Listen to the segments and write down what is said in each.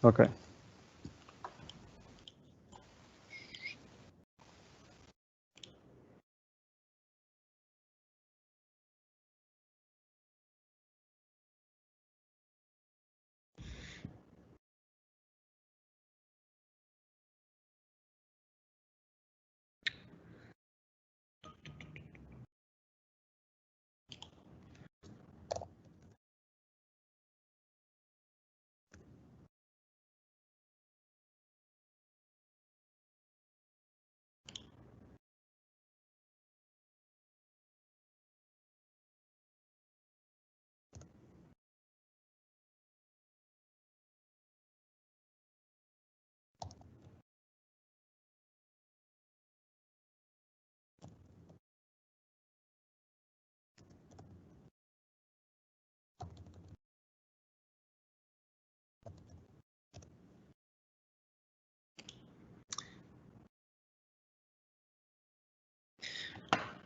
Ok.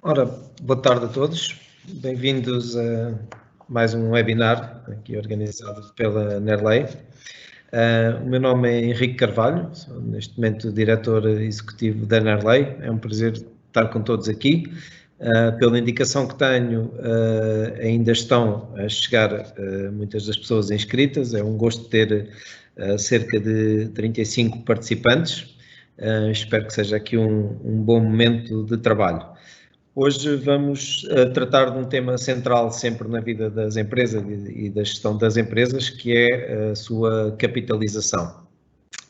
Ora, boa tarde a todos. Bem-vindos a mais um webinar aqui organizado pela Nerley. O meu nome é Henrique Carvalho, sou neste momento diretor executivo da Nerley. É um prazer estar com todos aqui. Pela indicação que tenho, ainda estão a chegar muitas das pessoas inscritas. É um gosto ter cerca de 35 participantes. Espero que seja aqui um bom momento de trabalho. Hoje vamos tratar de um tema central sempre na vida das empresas e da gestão das empresas, que é a sua capitalização.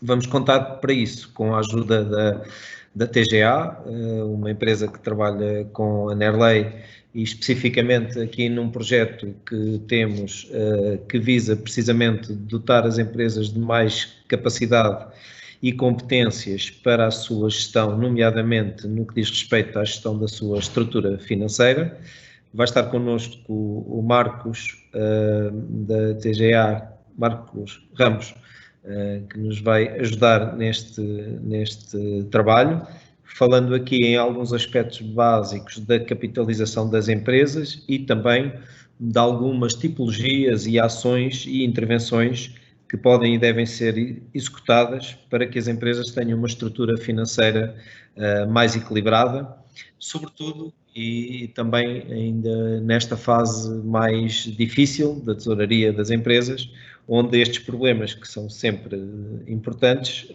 Vamos contar para isso com a ajuda da TGA, uma empresa que trabalha com a Nerley e especificamente aqui num projeto que temos que visa precisamente dotar as empresas de mais capacidade e competências para a sua gestão, nomeadamente no que diz respeito à gestão da sua estrutura financeira. Vai estar connosco o Marcos da TGA, Marcos Ramos, que nos vai ajudar neste trabalho, falando aqui em alguns aspectos básicos da capitalização das empresas e também de algumas tipologias e ações e intervenções que podem e devem ser executadas para que as empresas tenham uma estrutura financeira mais equilibrada, sobretudo e também ainda nesta fase mais difícil da tesouraria das empresas, onde estes problemas, que são sempre importantes,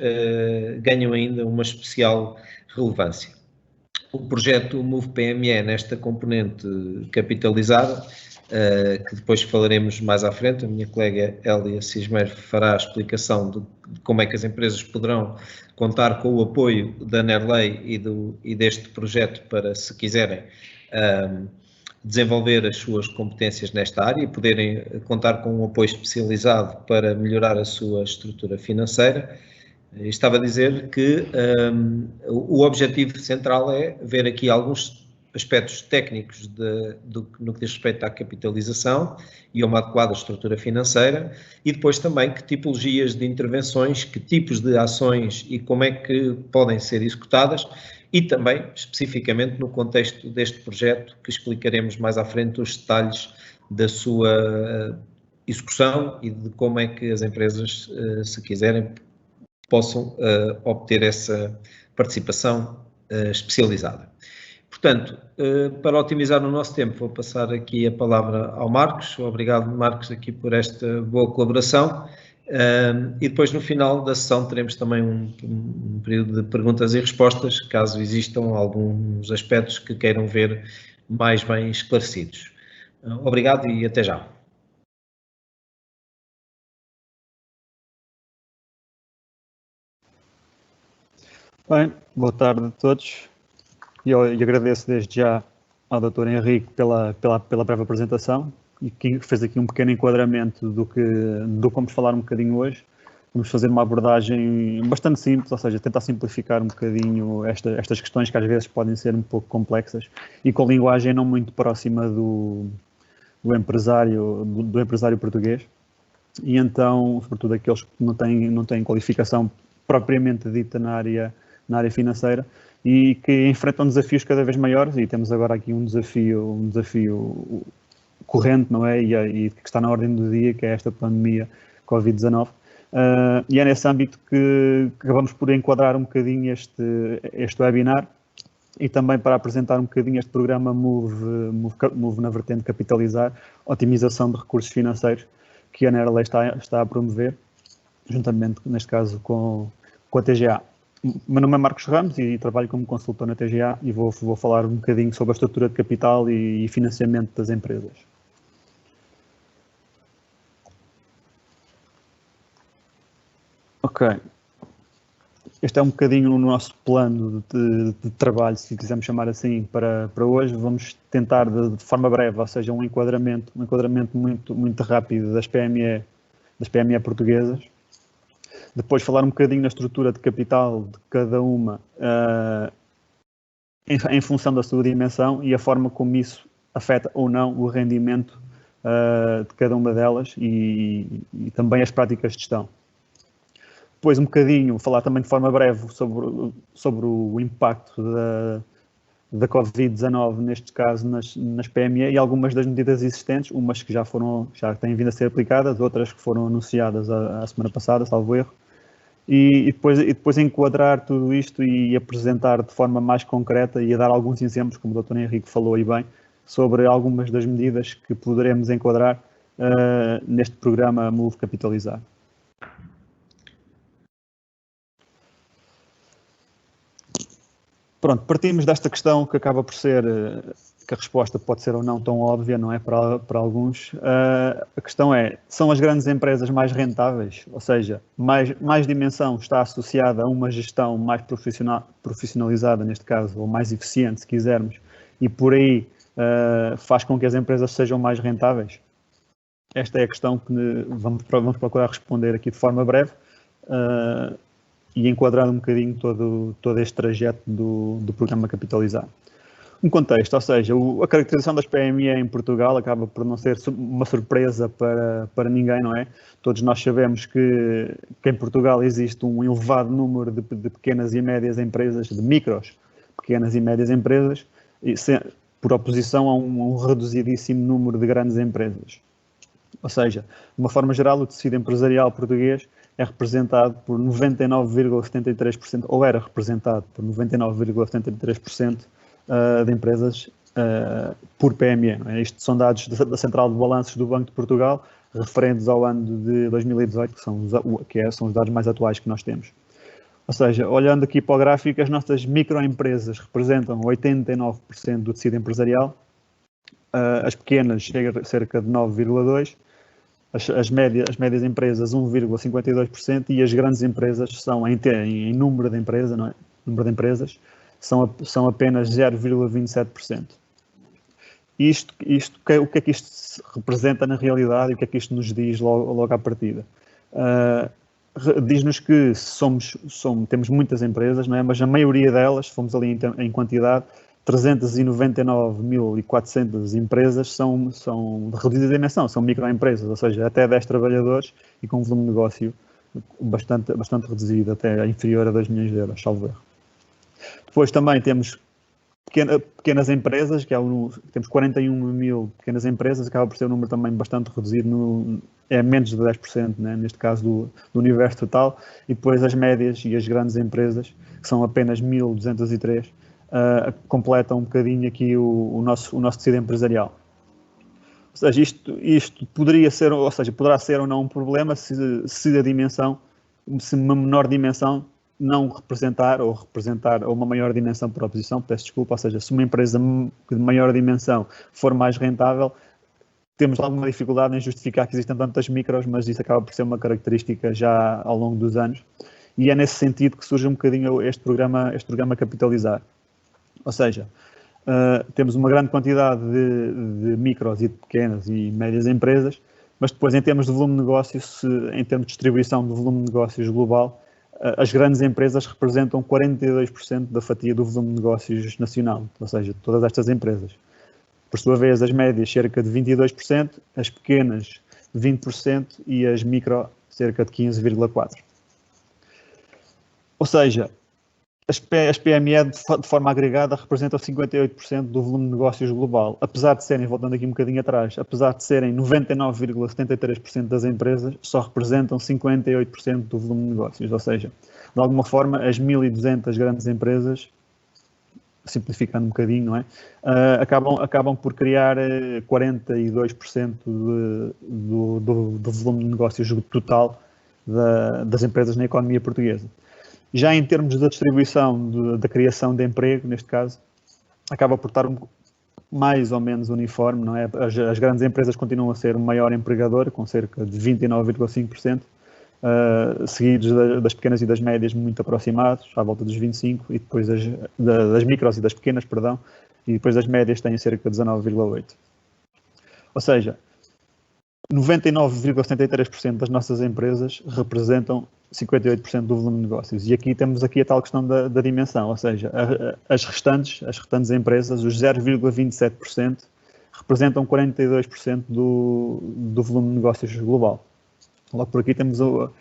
ganham ainda uma especial relevância. O projeto Move PME, nesta componente capitalizada, que depois falaremos mais à frente, a minha colega Hélia Cismeiro fará a explicação de como é que as empresas poderão contar com o apoio da Nerley e deste projeto para, se quiserem, desenvolver as suas competências nesta área e poderem contar com um apoio especializado para melhorar a sua estrutura financeira. Estava a dizer que o objetivo central é ver aqui alguns aspectos técnicos no que diz respeito à capitalização e a uma adequada estrutura financeira e depois também que tipologias de intervenções, que tipos de ações e como é que podem ser executadas e também, especificamente, no contexto deste projeto, que explicaremos mais à frente os detalhes da sua execução e de como é que as empresas, se quiserem, possam obter essa participação especializada. Portanto, para otimizar o nosso tempo, vou passar aqui a palavra ao Marcos. Obrigado, Marcos, aqui por esta boa colaboração. E depois, no final da sessão, teremos também um período de perguntas e respostas, caso existam alguns aspectos que queiram ver mais bem esclarecidos. Obrigado e até já. Bem, boa tarde a todos. E eu agradeço desde já ao Dr. Henrique pela breve apresentação e que fez aqui um pequeno enquadramento do que vamos falar um bocadinho hoje. Vamos fazer uma abordagem bastante simples, ou seja, tentar simplificar um bocadinho estas questões que às vezes podem ser um pouco complexas e com linguagem não muito próxima do empresário português. E então, sobretudo aqueles que não têm qualificação propriamente dita na área financeira e que enfrentam desafios cada vez maiores, e temos agora aqui um desafio corrente, não é? E que está na ordem do dia, que é esta pandemia Covid-19, E é nesse âmbito que acabamos por enquadrar um bocadinho este webinar e também para apresentar um bocadinho este programa Move na vertente capitalizar, otimização de recursos financeiros, que a Nerley está a promover, juntamente, neste caso, com a TGA. O meu nome é Marcos Ramos e trabalho como consultor na TGA e vou falar um bocadinho sobre a estrutura de capital e financiamento das empresas. Ok. Este é um bocadinho o nosso plano de trabalho, se quisermos chamar assim, para hoje. Vamos tentar, de forma breve, ou seja, um enquadramento muito rápido das PME portuguesas. Depois falar um bocadinho na estrutura de capital de cada uma em função da sua dimensão e a forma como isso afeta ou não o rendimento de cada uma delas e também as práticas de gestão. Depois um bocadinho, falar também de forma breve sobre o impacto da Covid-19, neste caso, nas PME e algumas das medidas existentes, umas que já têm vindo a ser aplicadas, outras que foram anunciadas a semana passada, salvo erro. E depois enquadrar tudo isto e apresentar de forma mais concreta e a dar alguns exemplos, como o Dr. Henrique falou aí bem, sobre algumas das medidas que poderemos enquadrar neste programa Move Capitalizar. Pronto, partimos desta questão que acaba por ser, que a resposta pode ser ou não tão óbvia, não é, para alguns. A questão é, são as grandes empresas mais rentáveis? Ou seja, mais dimensão está associada a uma gestão mais profissionalizada, neste caso, ou mais eficiente, se quisermos, e por aí faz com que as empresas sejam mais rentáveis? Esta é a questão que vamos procurar responder aqui de forma breve. E enquadrar um bocadinho todo este trajeto do programa Capitalizar. Um contexto, ou seja, a caracterização das PME em Portugal acaba por não ser uma surpresa para ninguém, não é? Todos nós sabemos que em Portugal existe um elevado número de pequenas e médias empresas, de micros, pequenas e médias empresas, por oposição a um reduzidíssimo número de grandes empresas. Ou seja, de uma forma geral, o tecido empresarial português é representado por 99,73%, ou era representado por 99,73% de empresas por PME. Não é? Isto são dados da Central de Balanços do Banco de Portugal, referentes ao ano de 2018, que são os dados mais atuais que nós temos. Ou seja, olhando aqui para o gráfico, as nossas microempresas representam 89% do tecido empresarial, as pequenas chegam a cerca de 9,2%, as médias empresas 1,52% e as grandes empresas são, em número de empresas, não é? Número de empresas, são apenas 0,27%. O que é que isto representa na realidade e o que é que isto nos diz logo à partida? Diz-nos que temos muitas empresas, não é? Mas a maioria delas, se formos ali em quantidade, 399.400 empresas são de reduzida dimensão, são microempresas, ou seja, até 10 trabalhadores e com um volume de negócio bastante reduzido, até inferior a 2 milhões de euros, salvo erro. Depois também temos pequenas empresas, temos 41.000 pequenas empresas, acaba por ser um número também bastante reduzido, é menos de 10%, né, neste caso do universo total, e depois as médias e as grandes empresas, que são apenas 1.203, completam um bocadinho aqui o nosso tecido empresarial. Ou seja, isto poderá ser ou não um problema se uma menor dimensão não representar ou uma maior dimensão por oposição, peço desculpa, ou seja, se uma empresa de maior dimensão for mais rentável, temos alguma dificuldade em justificar que existem tantas micros, mas isso acaba por ser uma característica já ao longo dos anos. E é nesse sentido que surge um bocadinho este programa Capitalizar. Ou seja, temos uma grande quantidade de micros e de pequenas e médias empresas, mas depois em termos de volume de negócios, em termos de distribuição do volume de negócios global, as grandes empresas representam 42% da fatia do volume de negócios nacional, ou seja, todas estas empresas. Por sua vez, as médias cerca de 22%, as pequenas 20% e as micro cerca de 15,4%. Ou seja, As PME, de forma agregada, representam 58% do volume de negócios global. Apesar de serem, voltando aqui um bocadinho atrás, apesar de serem 99,73% das empresas, só representam 58% do volume de negócios. Ou seja, de alguma forma, as 1.200 grandes empresas, simplificando um bocadinho, não é? Acabam por criar 42% do volume de negócios total das empresas na economia portuguesa. Já em termos da distribuição da criação de emprego, neste caso, acaba por estar mais ou menos uniforme, não é? As grandes empresas continuam a ser o maior empregador, com cerca de 29,5%, seguidos das pequenas e das médias muito aproximados, à volta dos 25%, e depois das micros e das pequenas, perdão, e depois das médias têm cerca de 19,8%. Ou seja, 99,73% das nossas empresas representam 58% do volume de negócios. E temos a tal questão da dimensão, ou seja, as restantes empresas, os 0,27%, representam 42% do volume de negócios global. Logo por aqui temos, ou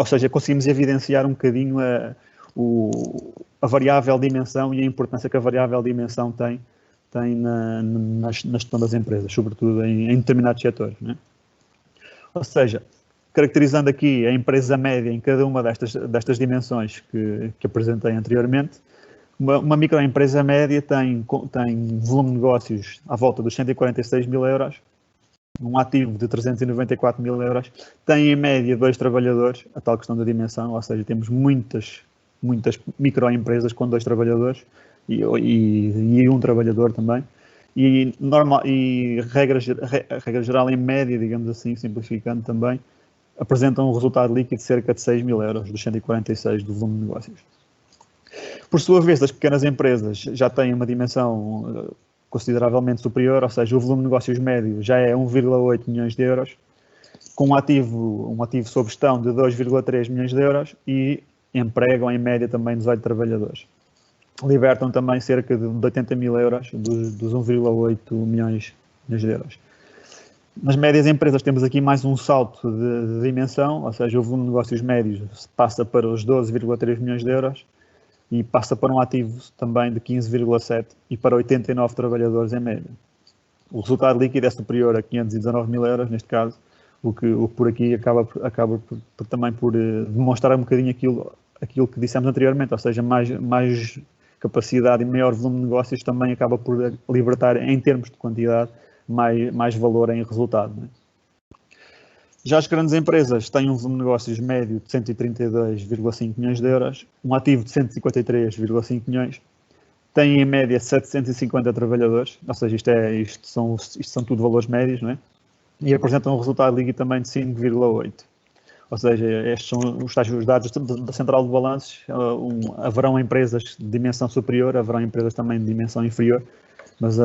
seja, conseguimos evidenciar um bocadinho a variável dimensão e a importância que a variável dimensão tem na gestão das empresas, sobretudo em determinados setores, não é? Ou seja, caracterizando aqui a empresa média em cada uma destas dimensões que apresentei anteriormente, uma microempresa média tem volume de negócios à volta dos 146 mil euros, um ativo de 394 mil euros, tem em média 2 trabalhadores, a tal questão da dimensão, ou seja, temos muitas microempresas com 2 trabalhadores e um trabalhador também. E regra geral, em média, digamos assim, simplificando também, apresentam um resultado líquido de cerca de 6 mil euros, dos 146 do volume de negócios. Por sua vez, as pequenas empresas já têm uma dimensão consideravelmente superior, ou seja, o volume de negócios médio já é 1,8 milhões de euros, com um ativo sob gestão de 2,3 milhões de euros e empregam em média também 18 trabalhadores. Libertam também cerca de 80 mil euros dos 1,8 milhões de euros. Nas médias empresas temos aqui mais um salto de dimensão, ou seja, o volume de negócios médios passa para os 12,3 milhões de euros e passa para um ativo também de 15,7 e para 89 trabalhadores em média. O resultado líquido é superior a 519 mil euros, neste caso, o que por aqui acaba também por demonstrar um bocadinho aquilo que dissemos anteriormente, ou seja, mais capacidade e maior volume de negócios também acaba por libertar, em termos de quantidade, mais valor em resultado, não é? Já as grandes empresas têm um volume de negócios médio de 132,5 milhões de euros, um ativo de 153,5 milhões, têm em média 750 trabalhadores, ou seja, isto são tudo valores médios, não é? E apresentam um resultado líquido também de 5,8. Ou seja, estes são os dados da Central de Balanços. Haverão empresas de dimensão superior, haverão empresas também de dimensão inferior, mas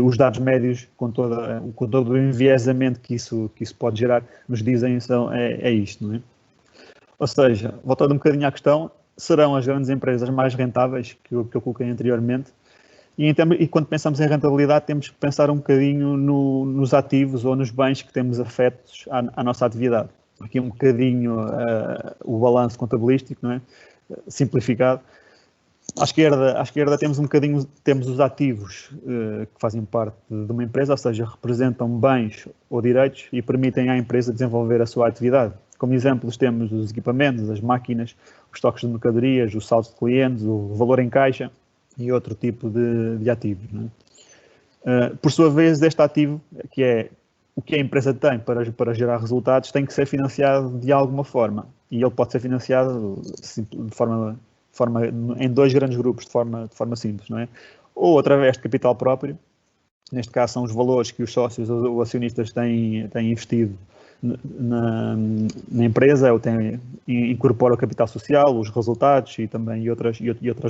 os dados médios, com todo o enviesamento que isso pode gerar, nos dizem é isto, não é? Ou seja, voltando um bocadinho à questão, serão as grandes empresas mais rentáveis que eu coloquei anteriormente, e quando pensamos em rentabilidade temos que pensar um bocadinho nos ativos ou nos bens que temos afetos à nossa atividade. Aqui um bocadinho o balanço contabilístico, não é? Simplificado. À esquerda temos os ativos que fazem parte de uma empresa, ou seja, representam bens ou direitos e permitem à empresa desenvolver a sua atividade. Como exemplos temos os equipamentos, as máquinas, os estoques de mercadorias, o saldo de clientes, o valor em caixa e outro tipo de ativos, não é? Por sua vez, este ativo, que é o que a empresa tem para gerar resultados, tem que ser financiado de alguma forma. E ele pode ser financiado de forma em 2 grandes grupos, de forma simples, não é? Ou através de capital próprio, neste caso são os valores que os sócios ou acionistas têm investido na empresa, ou incorpora o capital social, os resultados e também outras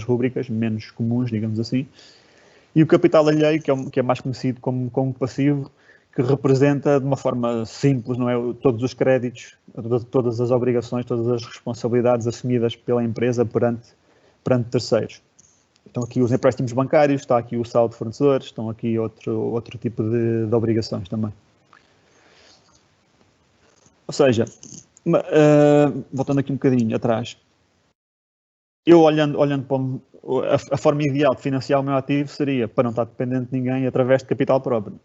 rúbricas menos comuns, digamos assim. E o capital alheio, que é mais conhecido como passivo, que representa de uma forma simples, não é, todos os créditos, todas as obrigações, todas as responsabilidades assumidas pela empresa perante terceiros. Estão aqui os empréstimos bancários, está aqui o saldo de fornecedores, estão aqui outro tipo de obrigações também. Ou seja, voltando aqui um bocadinho atrás, eu olhando para a forma ideal de financiar o meu ativo seria para não estar dependente de ninguém através de capital próprio.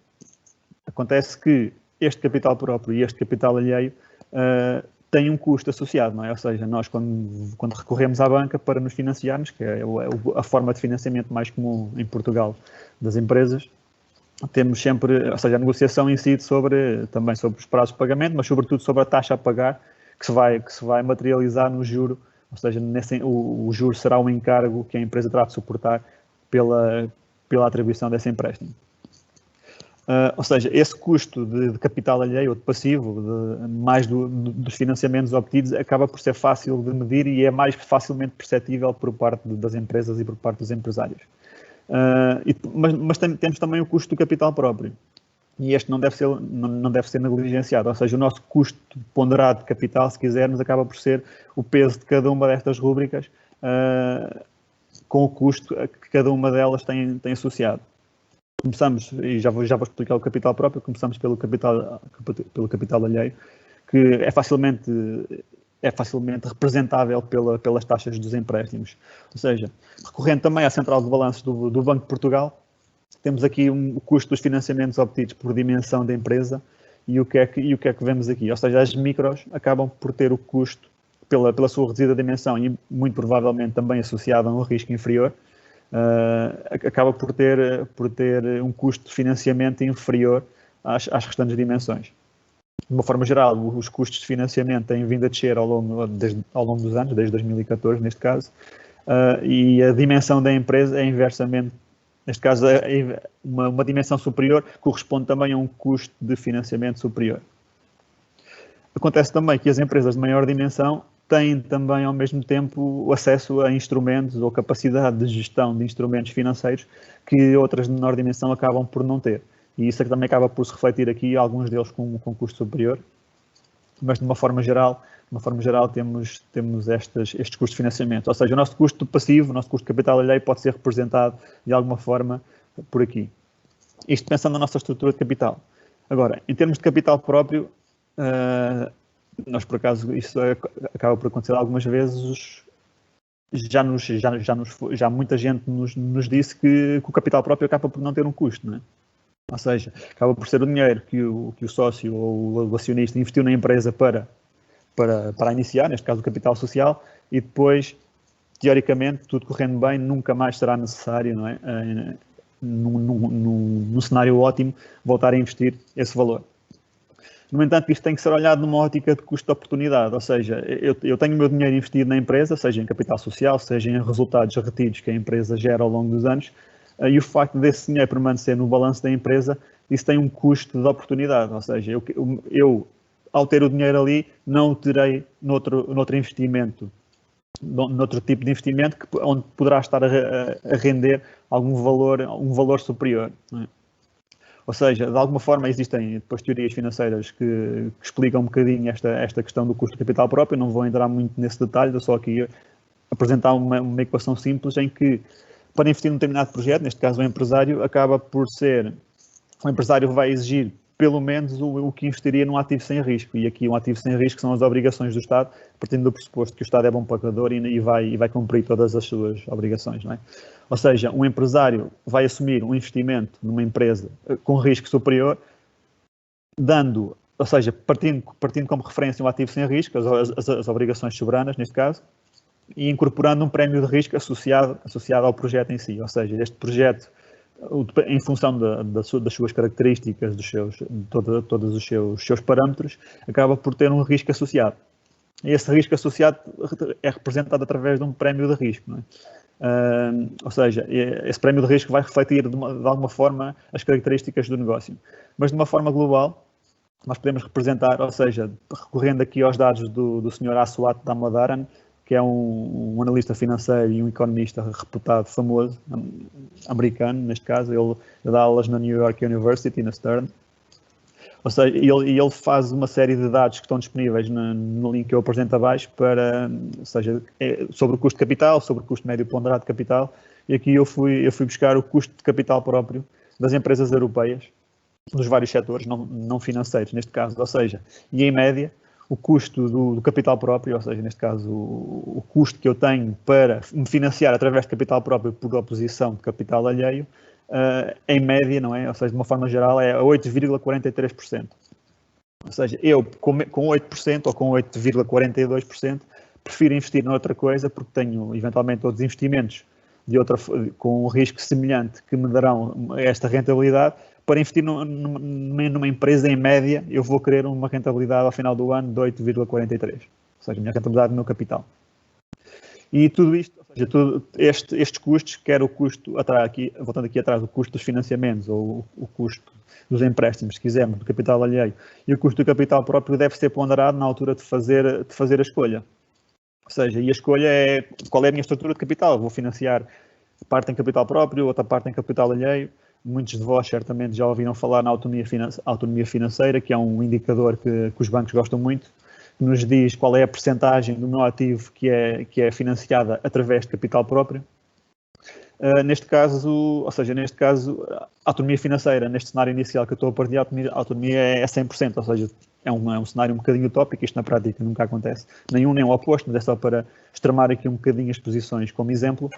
Acontece que este capital próprio e este capital alheio têm um custo associado, não é? Ou seja, nós quando recorremos à banca para nos financiarmos, que é a forma de financiamento mais comum em Portugal das empresas, temos sempre, ou seja, a negociação incide também sobre os prazos de pagamento, mas sobretudo sobre a taxa a pagar que se vai materializar no juro, ou seja, o juro será um encargo que a empresa terá de suportar pela atribuição desse empréstimo. Ou seja, esse custo de capital alheio ou de passivo, mais dos financiamentos obtidos, acaba por ser fácil de medir e é mais facilmente perceptível por parte das empresas e por parte dos empresários. Mas temos também o custo do capital próprio. E este não deve ser negligenciado, ou seja, o nosso custo ponderado de capital, se quisermos, acaba por ser o peso de cada uma destas rúbricas com o custo que cada uma delas tem associado. Começamos, e já vou explicar o capital próprio, começamos pelo capital alheio, que é facilmente representável pelas taxas dos empréstimos. Ou seja, recorrendo também à central de balanços do Banco de Portugal, temos aqui o custo dos financiamentos obtidos por dimensão da empresa e o que é que vemos aqui. Ou seja, as micros acabam por ter o custo pela sua reduzida dimensão e muito provavelmente também associado a um risco inferior, acaba por ter um custo de financiamento inferior às restantes dimensões. De uma forma geral, os custos de financiamento têm vindo a descer ao longo dos anos, desde 2014 neste caso, e a dimensão da empresa é inversamente, neste caso, uma dimensão superior corresponde também a um custo de financiamento superior. Acontece também que as empresas de maior dimensão têm também, ao mesmo tempo, o acesso a instrumentos ou capacidade de gestão de instrumentos financeiros que outras de menor dimensão acabam por não ter. E isso também acaba por se refletir aqui, alguns deles com custo superior. Mas, de uma forma geral temos estes custos de financiamento. Ou seja, o nosso custo passivo, o nosso custo de capital alheio pode ser representado, de alguma forma, por aqui. Isto pensando na nossa estrutura de capital. Agora, em termos de capital próprio, nós, por acaso, isso acaba por acontecer algumas vezes, já muita gente nos disse que o capital próprio acaba por não ter um custo, não é? Ou seja, acaba por ser o dinheiro que o sócio ou o acionista investiu na empresa para iniciar, neste caso o capital social, e depois, teoricamente, tudo correndo bem, nunca mais será necessário, não é? Num cenário ótimo, voltar a investir esse valor. No entanto, isto tem que ser olhado numa ótica de custo de oportunidade, ou seja, eu tenho o meu dinheiro investido na empresa, seja em capital social, seja em resultados retidos que a empresa gera ao longo dos anos, e o facto desse dinheiro permanecer no balanço da empresa, isso tem um custo de oportunidade, ou seja, eu ao ter o dinheiro ali, não o terei noutro investimento, noutro tipo de investimento, onde poderá estar a render um valor superior, não é? Ou seja, de alguma forma existem depois teorias financeiras que explicam um bocadinho esta questão do custo de capital próprio. Não vou entrar muito nesse detalhe, eu só aqui apresentar uma equação simples em que, para investir num determinado projeto, neste caso o empresário, o empresário vai exigir pelo menos o que investiria num ativo sem risco. E aqui um ativo sem risco são as obrigações do Estado, partindo do pressuposto que o Estado é bom pagador e vai cumprir todas as suas obrigações, não é? Ou seja, um empresário vai assumir um investimento numa empresa com risco superior, partindo como referência um ativo sem risco, as obrigações soberanas, neste caso, e incorporando um prémio de risco associado ao projeto em si. Ou seja, este projeto, em função das suas características, todos os seus parâmetros, acaba por ter um risco associado. E esse risco associado é representado através de um prémio de risco, não é? Ou seja, esse prémio de risco vai refletir de alguma forma as características do negócio. Mas de uma forma global, nós podemos representar, ou seja, recorrendo aqui aos dados do Sr. Aswath Damodaran, que é um analista financeiro e um economista reputado, famoso, americano, neste caso. Ele dá aulas na New York University, na Stern. Ou seja, ele faz uma série de dados que estão disponíveis no link que eu apresento abaixo, sobre o custo de capital, sobre o custo médio ponderado de capital, e aqui eu fui buscar o custo de capital próprio das empresas europeias, dos vários setores, não financeiros neste caso, ou seja, e em média, o custo do capital próprio, ou seja, neste caso, o custo que eu tenho para me financiar através de capital próprio por oposição de capital alheio, em média, não é? Ou seja, de uma forma geral, é 8,43%. Ou seja, eu com 8% ou com 8,42% prefiro investir noutra coisa porque tenho, eventualmente, outros investimentos com um risco semelhante que me darão esta rentabilidade. Para investir numa empresa, em média, eu vou querer uma rentabilidade ao final do ano de 8,43%. Ou seja, a minha rentabilidade do meu capital. E tudo isto, ou seja, estes custos, quer o custo, voltando aqui atrás, o custo dos financiamentos ou o custo dos empréstimos, se quisermos, do capital alheio, e o custo do capital próprio deve ser ponderado na altura de fazer a escolha. Ou seja, e a escolha é qual é a minha estrutura de capital. Vou financiar parte em capital próprio, outra parte em capital alheio. Muitos de vós certamente já ouviram falar na autonomia financeira, que é um indicador que os bancos gostam muito, que nos diz qual é a percentagem do meu ativo que é financiada através de capital próprio. Neste caso, a autonomia financeira, neste cenário inicial que eu estou a partilhar, a autonomia é 100%, ou seja, é um cenário um bocadinho utópico, isto na prática nunca acontece, nem um nem o oposto, mas é só para extremar aqui um bocadinho as posições como exemplo.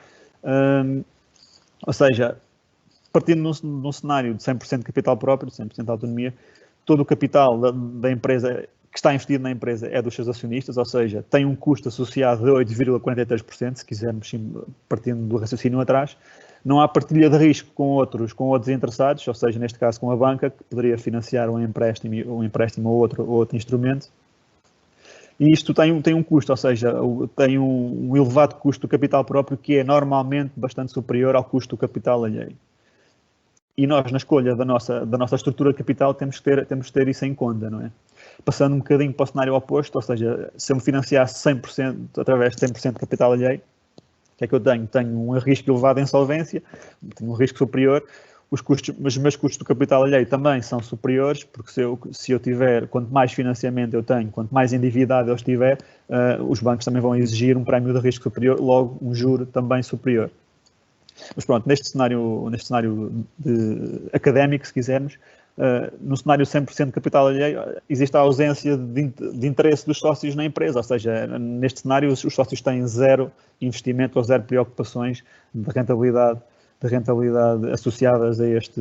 Ou seja, partindo num cenário de 100% de capital próprio, 100% de autonomia, todo o capital da empresa que está investido na empresa é dos seus acionistas, ou seja, tem um custo associado de 8,43%, se quisermos, partindo do raciocínio atrás. Não há partilha de risco com outros interessados, ou seja, neste caso com a banca, que poderia financiar um empréstimo ou outro instrumento. E isto tem um custo, ou seja, tem um elevado custo do capital próprio que é normalmente bastante superior ao custo do capital alheio. E nós, na escolha da nossa estrutura de capital, temos que ter isso em conta, não é? Passando um bocadinho para o cenário oposto, ou seja, se eu me financiasse 100%, através de 100% de capital alheio, o que é que eu tenho? Tenho um risco elevado em insolvência, tenho um risco superior, os meus custos do capital alheio também são superiores, porque se eu tiver, quanto mais financiamento eu tenho, quanto mais endividado eu estiver, os bancos também vão exigir um prémio de risco superior, logo um juro também superior. Mas pronto, neste cenário académico, se quisermos, no cenário 100% de capital alheio, existe a ausência de interesse dos sócios na empresa, ou seja, neste cenário os sócios têm zero investimento ou zero preocupações de rentabilidade associadas a este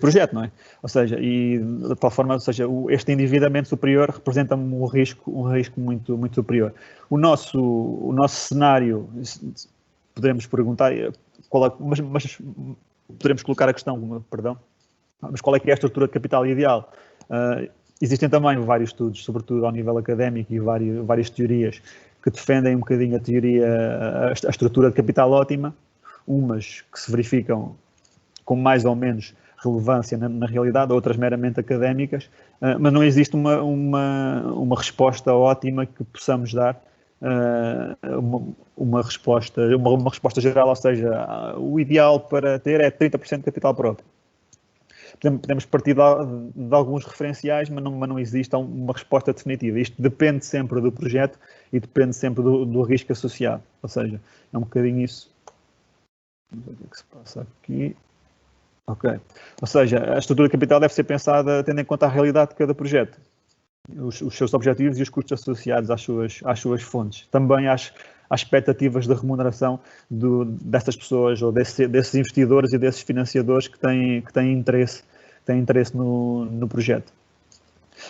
projeto, não é? Ou seja, e de tal forma, este endividamento superior representa-me um risco muito, muito superior. O nosso cenário, poderemos perguntar, mas poderemos colocar a questão, perdão, mas qual é que é a estrutura de capital ideal? Existem também vários estudos, sobretudo ao nível académico, e várias teorias que defendem um bocadinho a estrutura de capital ótima, umas que se verificam com mais ou menos relevância na realidade, outras meramente académicas, mas não existe uma resposta ótima que possamos dar, uma resposta geral, ou seja, o ideal para ter é 30% de capital próprio. Podemos partir de alguns referenciais, mas não existe uma resposta definitiva. Isto depende sempre do projeto e depende sempre do risco associado. Ou seja, é um bocadinho isso. Vamos ver o que se passa aqui. Ok. Ou seja, a estrutura de capital deve ser pensada tendo em conta a realidade de cada projeto, os seus objetivos e os custos associados às suas fontes. Também às expectativas de remuneração dessas pessoas ou desses investidores e desses financiadores que têm interesse no projeto.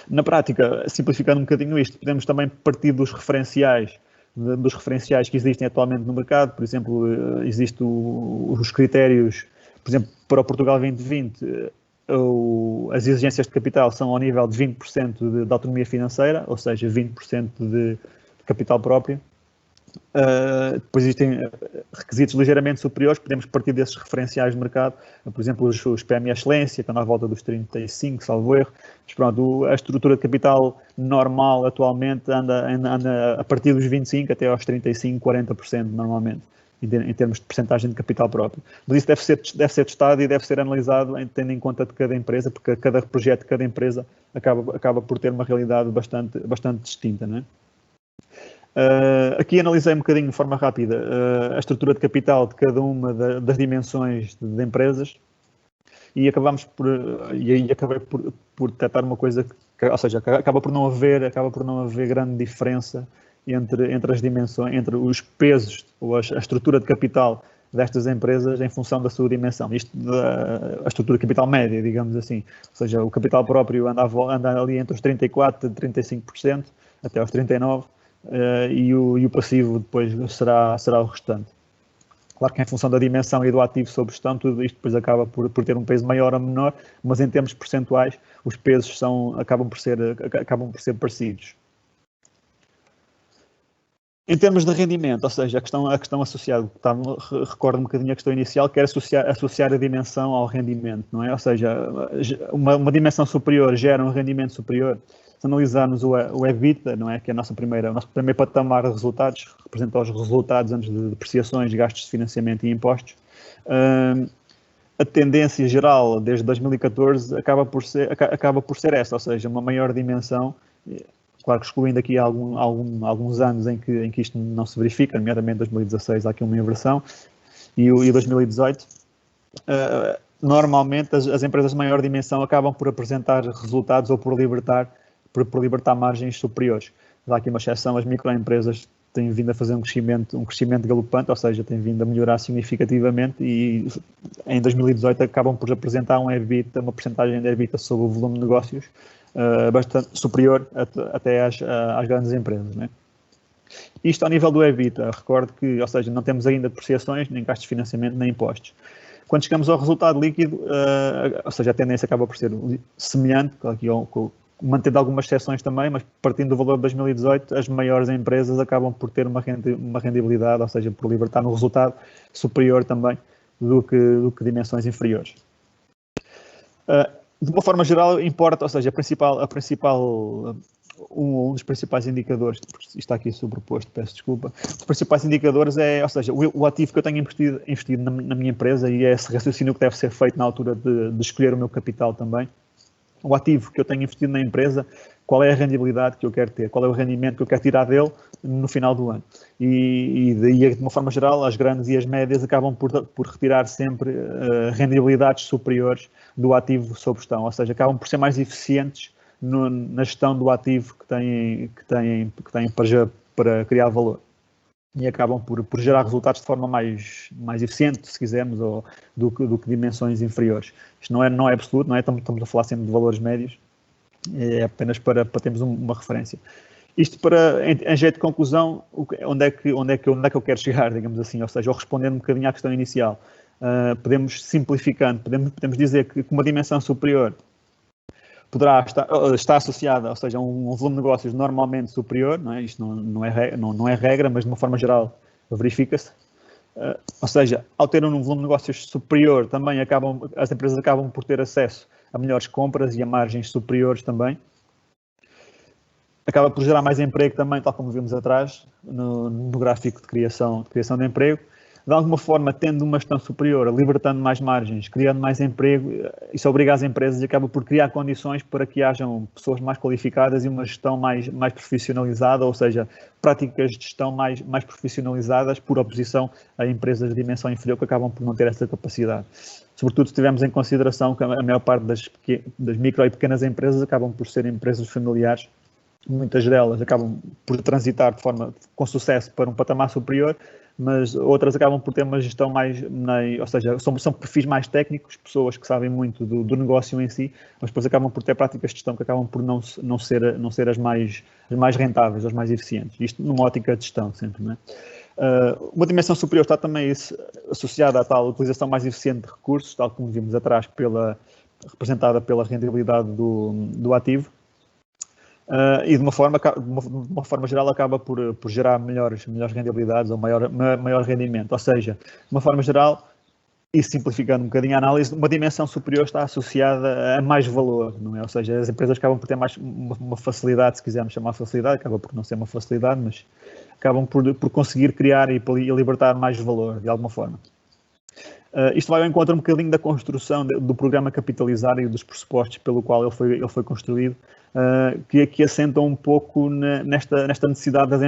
Na prática, simplificando um bocadinho isto, podemos também partir dos referenciais que existem atualmente no mercado. Por exemplo, existem os critérios, por exemplo, para o Portugal 2020, as exigências de capital são ao nível de 20% de autonomia financeira, ou seja, 20% de capital próprio. Depois existem requisitos ligeiramente superiores, podemos partir desses referenciais de mercado, por exemplo, os PME Excelência, que estão à volta dos 35, salvo erro. Mas pronto, a estrutura de capital normal atualmente anda a partir dos 25 até aos 35, 40% normalmente, em termos de percentagem de capital próprio. Mas isso deve ser testado e deve ser analisado tendo em conta de cada empresa, porque cada projeto de cada empresa acaba por ter uma realidade bastante distinta, não é? Aqui analisei um bocadinho de forma rápida a estrutura de capital de cada uma das dimensões de empresas e acabei por detectar uma coisa que, ou seja, acaba por não haver grande diferença entre as dimensões, entre os pesos ou a estrutura de capital destas empresas em função da sua dimensão. Isto a estrutura de capital média, digamos assim. Ou seja, o capital próprio anda ali entre os 34% e 35%, até aos 39%, e o passivo depois será o restante. Claro que em função da dimensão e do ativo sob gestão, tudo isto depois acaba por ter um peso maior ou menor, mas em termos percentuais, os pesos acabam por ser parecidos. Em termos de rendimento, ou seja, a questão associada, recordo um bocadinho a questão inicial, que era associar a dimensão ao rendimento, não é? Ou seja, uma dimensão superior gera um rendimento superior. Se analisarmos o EBITDA, não é? Que é o nosso primeiro patamar de resultados, representa os resultados antes de depreciações, gastos de financiamento e impostos. A tendência geral desde 2014 acaba por ser esta, ou seja, uma maior dimensão. Claro que excluindo aqui alguns anos em que isto não se verifica, nomeadamente 2016 há aqui uma inversão, e 2018, normalmente as empresas de maior dimensão acabam por apresentar resultados ou por libertar margens superiores. Há aqui uma exceção, as microempresas têm vindo a fazer um crescimento galopante, ou seja, têm vindo a melhorar significativamente e em 2018 acabam por apresentar uma percentagem de EBITDA sobre o volume de negócios bastante superior até às grandes empresas, né? Isto ao nível do EBITDA, recordo que, ou seja, não temos ainda depreciações, nem gastos de financiamento, nem impostos. Quando chegamos ao resultado líquido, ou seja, a tendência acaba por ser semelhante, aqui, mantendo algumas exceções também, mas partindo do valor de 2018, as maiores empresas acabam por ter uma rendibilidade, ou seja, por libertar um resultado superior também do que dimensões inferiores. De uma forma geral, importa, ou seja, um dos principais indicadores, isto está aqui sobreposto, peço desculpa, os principais indicadores ou seja, o ativo que eu tenho investido na minha empresa, e é esse raciocínio que deve ser feito na altura de escolher o meu capital também. O ativo que eu tenho investido na empresa, qual é a rendibilidade que eu quero ter, qual é o rendimento que eu quero tirar dele no final do ano. E daí, de uma forma geral, as grandes e as médias acabam por retirar sempre rendibilidades superiores do ativo sob gestão, ou seja, acabam por ser mais eficientes na gestão do ativo que têm para criar valor. E acabam por gerar resultados de forma mais eficiente, se quisermos, ou do que dimensões inferiores. Isto não é absoluto, não é? Estamos a falar sempre de valores médios, é apenas para termos uma referência. Isto em jeito de conclusão, onde é que eu quero chegar, digamos assim, ou seja, ou respondendo um bocadinho à questão inicial, podemos, simplificando, podemos dizer que uma dimensão superior poderá estar associada, ou seja, a um volume de negócios normalmente superior, não é? Isto não é regra, mas de uma forma geral verifica-se. Ou seja, ao ter um volume de negócios superior, também as empresas acabam por ter acesso a melhores compras e a margens superiores também. Acaba por gerar mais emprego também, tal como vimos atrás, no gráfico de criação de emprego. De alguma forma, tendo uma gestão superior, libertando mais margens, criando mais emprego, isso obriga as empresas e acaba por criar condições para que hajam pessoas mais qualificadas e uma gestão mais profissionalizada, ou seja, práticas de gestão mais profissionalizadas, por oposição a empresas de dimensão inferior que acabam por não ter essa capacidade. Sobretudo se tivermos em consideração que a maior parte das micro e pequenas empresas acabam por ser empresas familiares. Muitas delas acabam por transitar com sucesso para um patamar superior, mas outras acabam por ter uma gestão ou seja, são perfis mais técnicos, pessoas que sabem muito do negócio em si, mas depois acabam por ter práticas de gestão que acabam por não ser as mais rentáveis, as mais eficientes. Isto numa ótica de gestão sempre, não é? Uma dimensão superior está também associada à tal utilização mais eficiente de recursos, tal como vimos atrás, representada pela rendibilidade do ativo. E de uma forma geral acaba por gerar melhores rendibilidades ou maior rendimento. Ou seja, de uma forma geral, e simplificando um bocadinho a análise, uma dimensão superior está associada a mais valor, não é? Ou seja, as empresas acabam por ter mais uma facilidade, se quisermos chamar facilidade, acaba por não ser uma facilidade, mas acabam por conseguir criar e libertar mais valor, de alguma forma. Isto vai ao encontro um bocadinho da construção do programa Capitalizar e dos pressupostos pelo qual ele foi construído, que assentam um pouco nesta necessidade das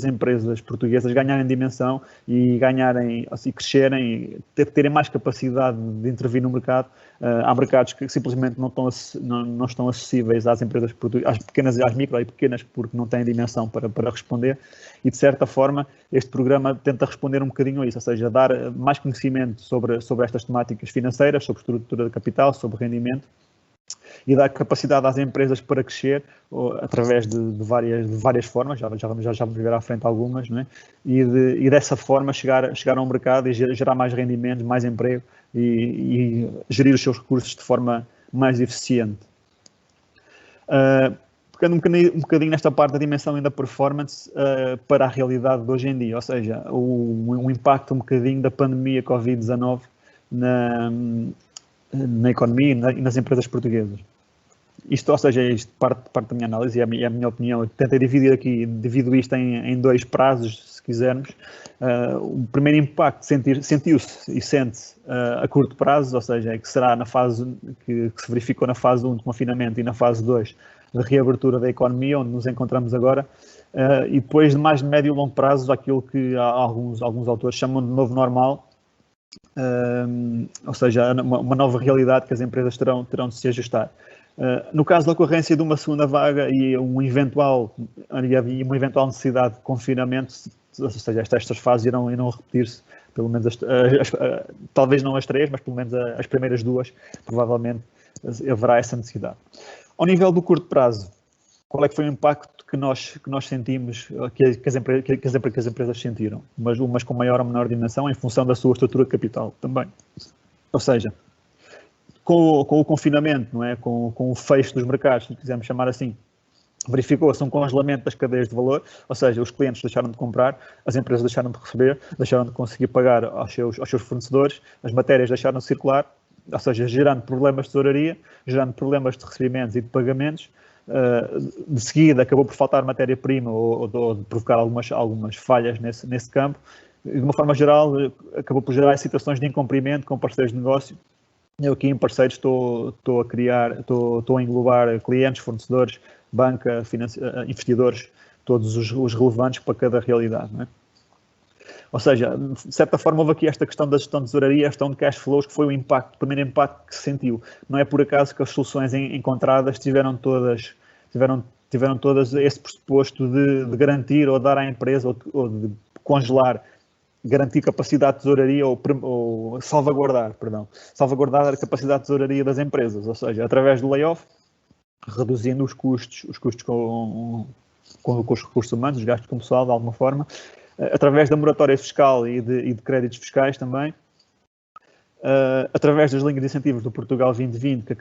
empresas portuguesas ganharem dimensão e ganharem, assim, crescerem, terem mais capacidade de intervir no mercado. Há mercados que simplesmente não estão acessíveis às empresas portuguesas, às pequenas e às micro e pequenas, porque não têm dimensão para responder, e de certa forma este programa tenta responder um bocadinho a isso, ou seja, dar mais conhecimento sobre estas temáticas financeiras, sobre estrutura de capital, sobre rendimento, e dar capacidade às empresas para crescer através de várias formas, já vamos ver à frente algumas, não é? E dessa forma chegar ao mercado e gerar mais rendimentos, mais emprego e gerir os seus recursos de forma mais eficiente. Pegando um bocadinho nesta parte da dimensão e da performance para a realidade de hoje em dia, ou seja, o impacto um bocadinho da pandemia Covid-19 na economia e nas empresas portuguesas. Isto, ou seja, isto parte da minha análise e a minha opinião. Eu tentei divido isto em dois prazos, se quisermos. O primeiro impacto sentiu-se e sente-se a curto prazo, ou seja, que será na fase que se verificou na fase 1 de confinamento e na fase 2 de reabertura da economia, onde nos encontramos agora, e depois de mais de médio e longo prazo, aquilo que alguns autores chamam de novo normal, ou seja, uma nova realidade que as empresas terão de se ajustar. No caso da ocorrência de uma segunda vaga e uma eventual necessidade de confinamento, ou seja, estas fases irão repetir-se, pelo menos talvez não as 3, mas pelo menos as primeiras 2, provavelmente haverá essa necessidade. Ao nível do curto prazo, qual é que foi o impacto que nós sentimos, que as empresas sentiram? Umas com maior ou menor dimensão, em função da sua estrutura de capital também. Ou seja, com o confinamento, não é? Com o fecho dos mercados, se quisermos chamar assim, verificou-se um congelamento das cadeias de valor, ou seja, os clientes deixaram de comprar, as empresas deixaram de receber, deixaram de conseguir pagar aos seus fornecedores, as matérias deixaram de circular, ou seja, gerando problemas de tesouraria, gerando problemas de recebimentos e de pagamentos. De seguida acabou por faltar matéria-prima ou de provocar algumas falhas nesse campo. De uma forma geral, acabou por gerar situações de incumprimento com parceiros de negócio. Eu aqui em parceiros estou a englobar clientes, fornecedores, banca, investidores, todos os relevantes para cada realidade, não é? Ou seja, de certa forma houve aqui esta questão da gestão de tesouraria, a gestão de cash flows, que foi o primeiro impacto que se sentiu. Não é por acaso que as soluções encontradas tiveram todas esse pressuposto de garantir ou dar à empresa ou de congelar, garantir capacidade de tesouraria ou salvaguardar a capacidade de tesouraria das empresas, ou seja, através do layoff, reduzindo os custos com os recursos humanos, os gastos com o pessoal, de alguma forma, através da moratória fiscal e de créditos fiscais também, através das linhas de incentivos do Portugal 2020, que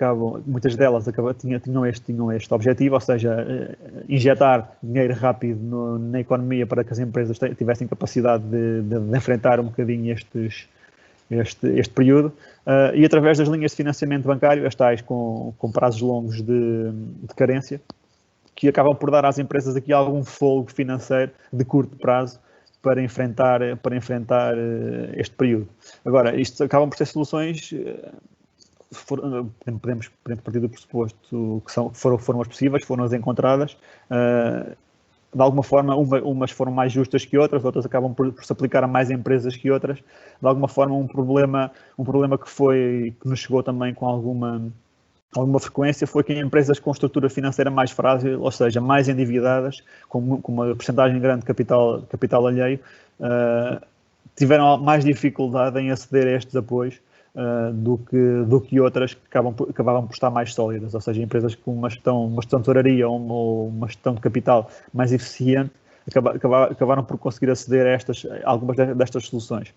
muitas delas tinham este objetivo, ou seja, injetar dinheiro rápido na economia para que as empresas tivessem capacidade de enfrentar um bocadinho este período, e através das linhas de financiamento bancário, as tais com prazos longos de carência, que acabam por dar às empresas aqui algum folgo financeiro de curto prazo para enfrentar este período. Agora, isto acabam por ser soluções, podemos partir do pressuposto que foram as possíveis, foram as encontradas, de alguma forma, umas foram mais justas que outras acabam por se aplicar a mais empresas que outras. De alguma forma, um problema que nos chegou também com alguma frequência foi que em empresas com estrutura financeira mais frágil, ou seja, mais endividadas, com uma porcentagem grande de capital alheio, tiveram mais dificuldade em aceder a estes apoios do que outras que acabavam por estar mais sólidas, ou seja, empresas com uma gestão de tesouraria ou uma gestão de capital mais eficiente acabaram por conseguir aceder a algumas destas soluções.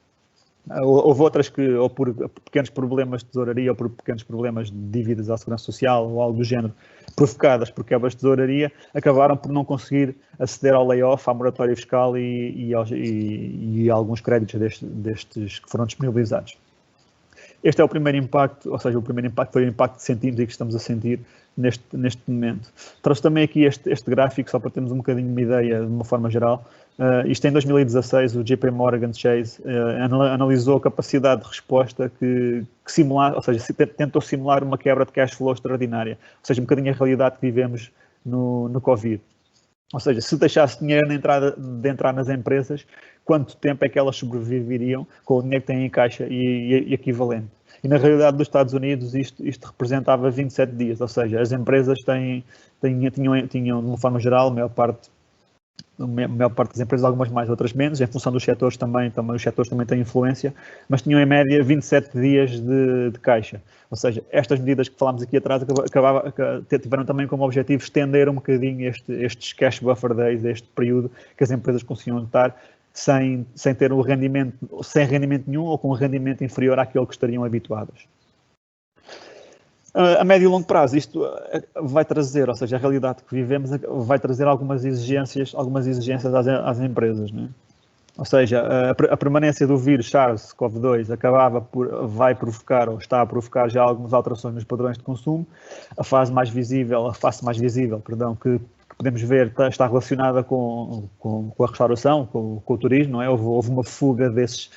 Houve outras que, ou por pequenos problemas de tesouraria, ou por pequenos problemas de dívidas à segurança social, ou algo do género, provocadas por quebras de tesouraria, acabaram por não conseguir aceder ao layoff, à moratória fiscal e alguns créditos destes que foram disponibilizados. Este é o primeiro impacto, ou seja, o primeiro impacto foi o impacto que sentimos e que estamos a sentir neste momento. Trouxe também aqui este gráfico, só para termos um bocadinho uma ideia, de uma forma geral. Isto em 2016, o JP Morgan Chase analisou a capacidade de resposta que simula, ou seja, tentou simular uma quebra de cash flow extraordinária, ou seja, um bocadinho a realidade que vivemos no Covid. Ou seja, se deixasse dinheiro de entrar nas empresas, quanto tempo é que elas sobreviveriam com o dinheiro que têm em caixa e equivalente? E na realidade dos Estados Unidos isto representava 27 dias, ou seja, as empresas tinham de uma forma geral, a maior parte das empresas, algumas mais, outras menos, em função dos setores também os setores também têm influência, mas tinham em média 27 dias de caixa. Ou seja, estas medidas que falámos aqui atrás tiveram também como objetivo estender um bocadinho estes cash buffer days, este período que as empresas conseguiam estar sem ter sem rendimento nenhum ou com um rendimento inferior àquele que estariam habituadas. A médio e longo prazo, isto vai trazer, ou seja, a realidade que vivemos vai trazer algumas exigências às empresas, né? Ou seja, a permanência do vírus SARS-CoV-2 vai provocar, ou está a provocar já algumas alterações nos padrões de consumo. A face mais visível, que podemos ver está relacionada com a restauração, com o turismo, não é? Houve uma fuga desses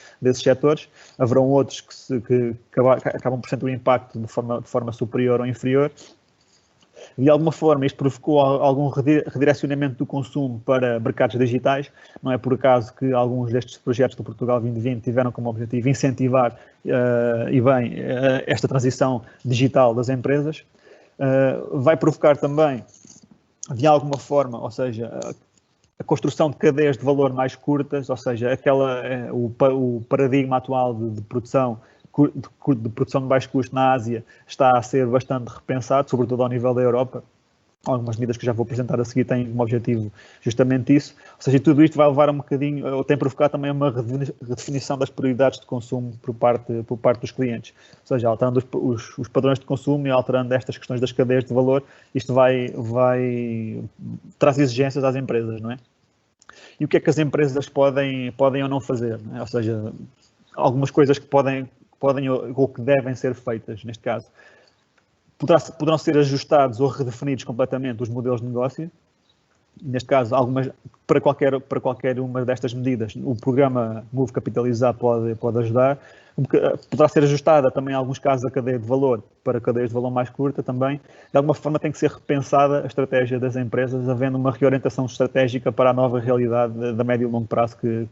setores. Haverão outros que acabam por sentir o impacto de forma superior ou inferior. De alguma forma, isto provocou algum redirecionamento do consumo para mercados digitais. Não é por acaso que alguns destes projetos do Portugal 2020 tiveram como objetivo incentivar esta transição digital das empresas. Vai provocar também, de alguma forma, ou seja, a construção de cadeias de valor mais curtas, ou seja, o paradigma atual de produção de baixo custo na Ásia está a ser bastante repensado, sobretudo ao nível da Europa. Algumas medidas que já vou apresentar a seguir têm como objetivo justamente isso. Ou seja, tudo isto vai levar um bocadinho, ou tem provocado também uma redefinição das prioridades de consumo por parte dos clientes. Ou seja, alterando os padrões de consumo e alterando estas questões das cadeias de valor, isto traz exigências às empresas, não é? E o que é que as empresas podem ou não fazer, não é? Ou seja, algumas coisas que podem ou que devem ser feitas, neste caso. Poderão ser ajustados ou redefinidos completamente os modelos de negócio. Neste caso, para qualquer uma destas medidas, o programa Move Capitalizar pode ajudar. Poderá ser ajustada também, em alguns casos, a cadeia de valor para cadeias de valor mais curta também. De alguma forma tem que ser repensada a estratégia das empresas, havendo uma reorientação estratégica para a nova realidade da médio e longo prazo que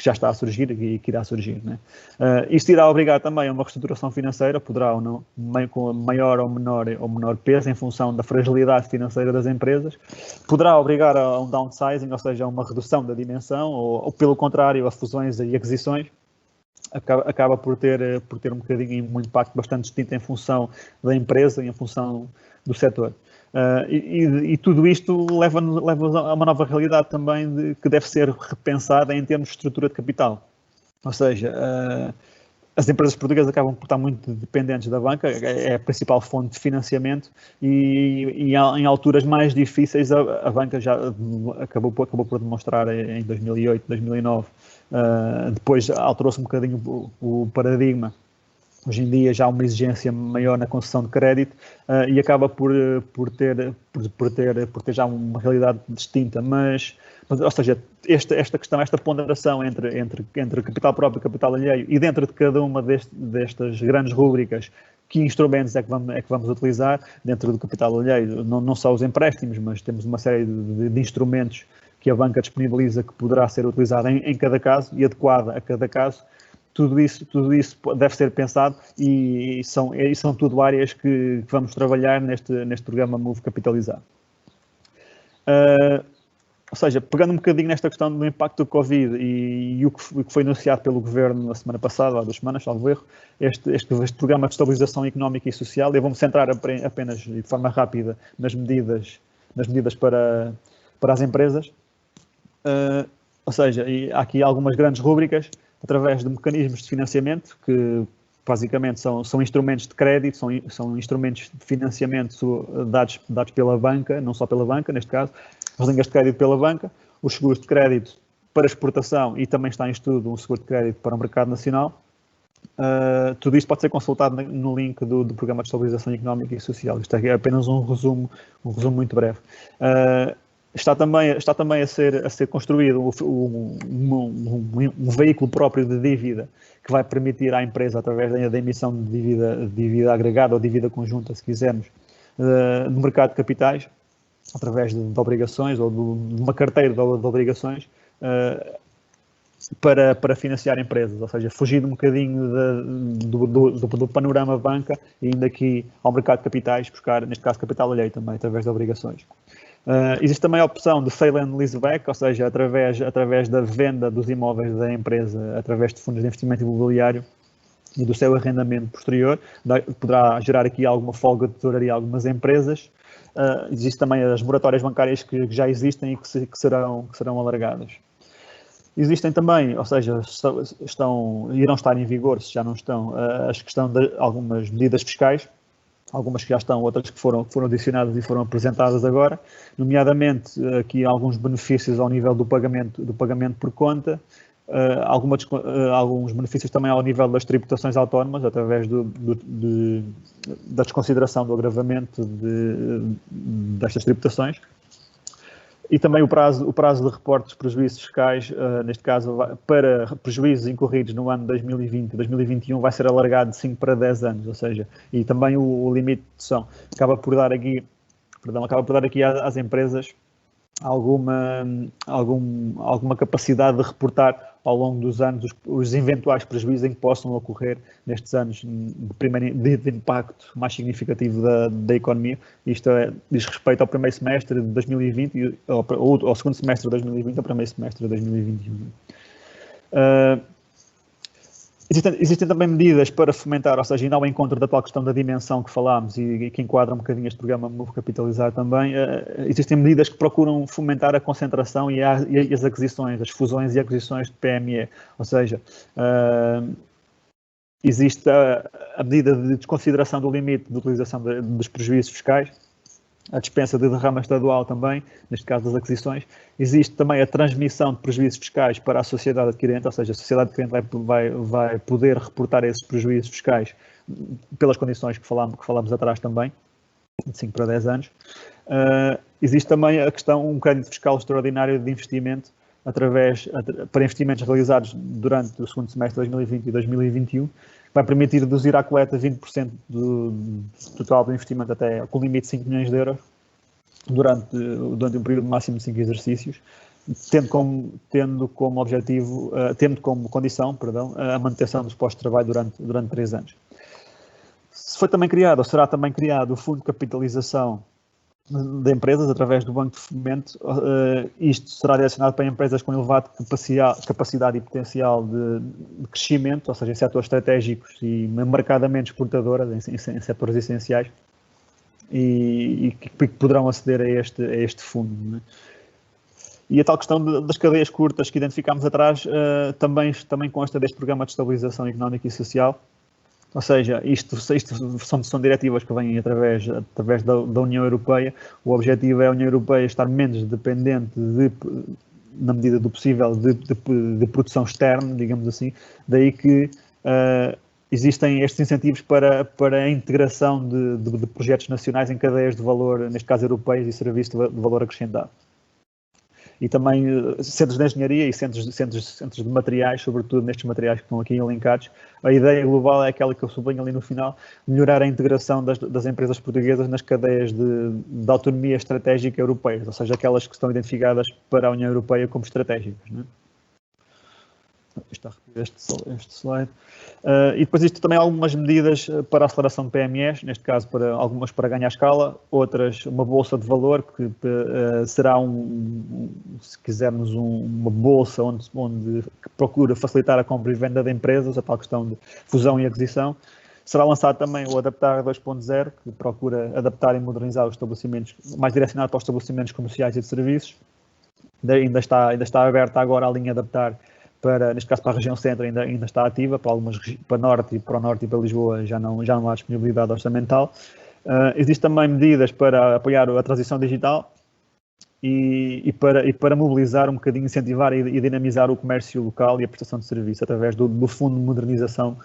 já está a surgir e que irá surgir, né? Isto irá obrigar também a uma reestruturação financeira, poderá ou não, com maior ou menor peso em função da fragilidade financeira das empresas, poderá obrigar a um downsizing, ou seja, a uma redução da dimensão, ou pelo contrário, a fusões e aquisições. Acaba por ter um bocadinho um impacto bastante distinto em função da empresa e em função do setor. E tudo isto leva a uma nova realidade também que deve ser repensada em termos de estrutura de capital. Ou seja, as empresas portuguesas acabam por estar muito dependentes da banca, é a principal fonte de financiamento e em alturas mais difíceis a banca já acabou por demonstrar em 2008, 2009. Depois alterou-se um bocadinho o paradigma. Hoje em dia já há uma exigência maior na concessão de crédito e acaba por ter já uma realidade distinta, mas ou seja, esta questão, esta ponderação entre capital próprio e capital alheio e dentro de cada uma destas grandes rúbricas, que instrumentos é que vamos utilizar dentro do capital alheio, não só os empréstimos, mas temos uma série de instrumentos que a banca disponibiliza que poderá ser utilizada em cada caso e adequada a cada caso. Tudo isso deve ser pensado e são tudo áreas que vamos trabalhar neste programa Move Capitalizar. Ou seja, pegando um bocadinho nesta questão do impacto do Covid e o que foi anunciado pelo Governo na semana passada, há 2 semanas, salvo erro, este programa de estabilização económica e social, eu vou-me centrar apenas de forma rápida nas medidas para as empresas. Ou seja, há aqui algumas grandes rúbricas, através de mecanismos de financiamento, que basicamente são instrumentos de crédito, são instrumentos de financiamento dados pela banca, não só pela banca, neste caso, as linhas de crédito pela banca, os seguros de crédito para exportação e também está em estudo um seguro de crédito para o mercado nacional. Tudo isto pode ser consultado no link do Programa de Estabilização Económica e Social. Isto é apenas um resumo muito breve. Está também a ser construído um veículo próprio de dívida que vai permitir à empresa, através da emissão de dívida agregada ou dívida conjunta, se quisermos, no mercado de capitais, através de obrigações ou de uma carteira de obrigações, para financiar empresas, ou seja, fugir um bocadinho do panorama banca e indo aqui ao mercado de capitais, buscar, neste caso, capital alheio também, através de obrigações. Existe também a opção de sale and leaseback, ou seja, através da venda dos imóveis da empresa, através de fundos de investimento imobiliário e do seu arrendamento posterior, poderá gerar aqui alguma folga de tesouraria a algumas empresas. Existem também as moratórias bancárias que já existem e que serão alargadas. Existem também, ou seja, irão estar em vigor, se já não estão, as questões de algumas medidas fiscais, algumas que já estão, outras que foram adicionadas e foram apresentadas agora, nomeadamente aqui alguns benefícios ao nível do pagamento por conta, alguns benefícios também ao nível das tributações autónomas, através da desconsideração do agravamento destas tributações. E também o prazo de reporte dos prejuízos fiscais, neste caso, para prejuízos incorridos no ano 2020 e 2021, vai ser alargado de 5 para 10 anos, ou seja, e também o limite de dedução acaba por dar aqui às empresas alguma capacidade de reportar ao longo dos anos os eventuais prejuízos em que possam ocorrer nestes anos de impacto mais significativo da economia. Isto diz respeito ao primeiro semestre de 2020, ao segundo semestre de 2020 ao primeiro semestre de 2021. Existem também medidas para fomentar, ou seja, indo ao encontro da tal questão da dimensão que falámos e que enquadra um bocadinho este programa Move Capitalizar também, existem medidas que procuram fomentar a concentração e as aquisições, as fusões e aquisições de PME, ou seja, existe a medida de desconsideração do limite de utilização dos prejuízos fiscais, a dispensa de derrama estadual também, neste caso das aquisições. Existe também a transmissão de prejuízos fiscais para a sociedade adquirente, ou seja, a sociedade adquirente vai poder reportar esses prejuízos fiscais pelas condições que falámos atrás também, de 5 para 10 anos. Existe também a questão, um crédito fiscal extraordinário de investimento, para investimentos realizados durante o segundo semestre de 2020 e 2021, vai permitir reduzir à coleta 20% do total do investimento até com limite de 5 milhões de euros durante um período máximo de 5 exercícios, tendo como condição a manutenção dos postos de trabalho durante 3 anos. Foi também criado, ou será também criado, o Fundo de Capitalização de Empresas através do Banco de Fomento. Isto será direcionado para empresas com elevada capacidade e potencial de crescimento, ou seja, em setores estratégicos e marcadamente exportadoras, em setores essenciais, e que poderão aceder a este fundo, não é? E a tal questão das cadeias curtas que identificámos atrás também consta deste Programa de Estabilização Económica e Social. Ou seja, isto são diretivas que vêm através da União Europeia. O objetivo é a União Europeia estar menos dependente, na medida do possível, de produção externa, digamos assim. Daí que existem estes incentivos para a integração de projetos nacionais em cadeias de valor, neste caso europeias, e serviços de valor acrescentado. E também centros de engenharia e centros de materiais, sobretudo nestes materiais que estão aqui elencados. A ideia global é aquela que eu sublinho ali no final: melhorar a integração das empresas portuguesas nas cadeias de autonomia estratégica europeias, ou seja, aquelas que estão identificadas para a União Europeia como estratégicas, não é? Está a repetir este slide. E depois isto também há algumas medidas para a aceleração de PMEs, neste caso algumas para ganhar escala, outras uma bolsa de valor, que será se quisermos, uma bolsa onde procura facilitar a compra e venda de empresas, a tal questão de fusão e aquisição. Será lançado também o Adaptar 2.0, que procura adaptar e modernizar os estabelecimentos, mais direcionado para os estabelecimentos comerciais e de serviços. Ainda está aberta agora a linha Adaptar, neste caso para a região centro ainda está ativa, para o norte e para Lisboa já não há disponibilidade orçamental. Existem também medidas para apoiar a transição digital e para mobilizar um bocadinho, incentivar e dinamizar o comércio local e a prestação de serviço através do Fundo de Modernização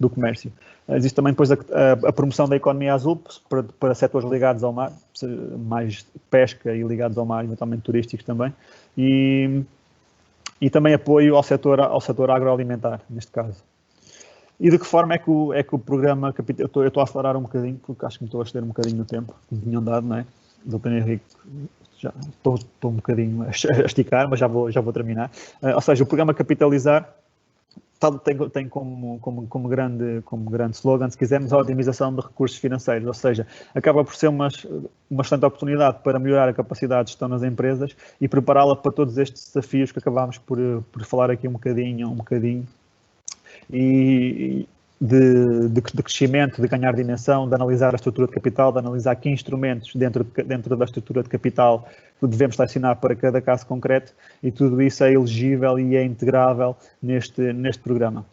do comércio. Existe também depois a promoção da economia azul para setores ligados ao mar, mais pesca e ligados ao mar, eventualmente turísticos também, e também apoio ao setor agroalimentar, neste caso. E de que forma é que o programa... Eu estou a acelerar um bocadinho, porque acho que me estou a exceder um bocadinho no tempo, que me tinham dado, não é? Dr. Henrique, já estou um bocadinho a esticar, mas já vou terminar. Ou seja, o programa Capitalizar tem como grande slogan, se quisermos, a otimização de recursos financeiros, ou seja, acaba por ser uma excelente oportunidade para melhorar a capacidade de gestão nas empresas e prepará-la para todos estes desafios que acabámos por falar aqui um bocadinho, e de crescimento, de ganhar dimensão, de analisar a estrutura de capital, de analisar que instrumentos dentro da estrutura de capital devemos selecionar para cada caso concreto, e tudo isso é elegível e é integrável neste programa.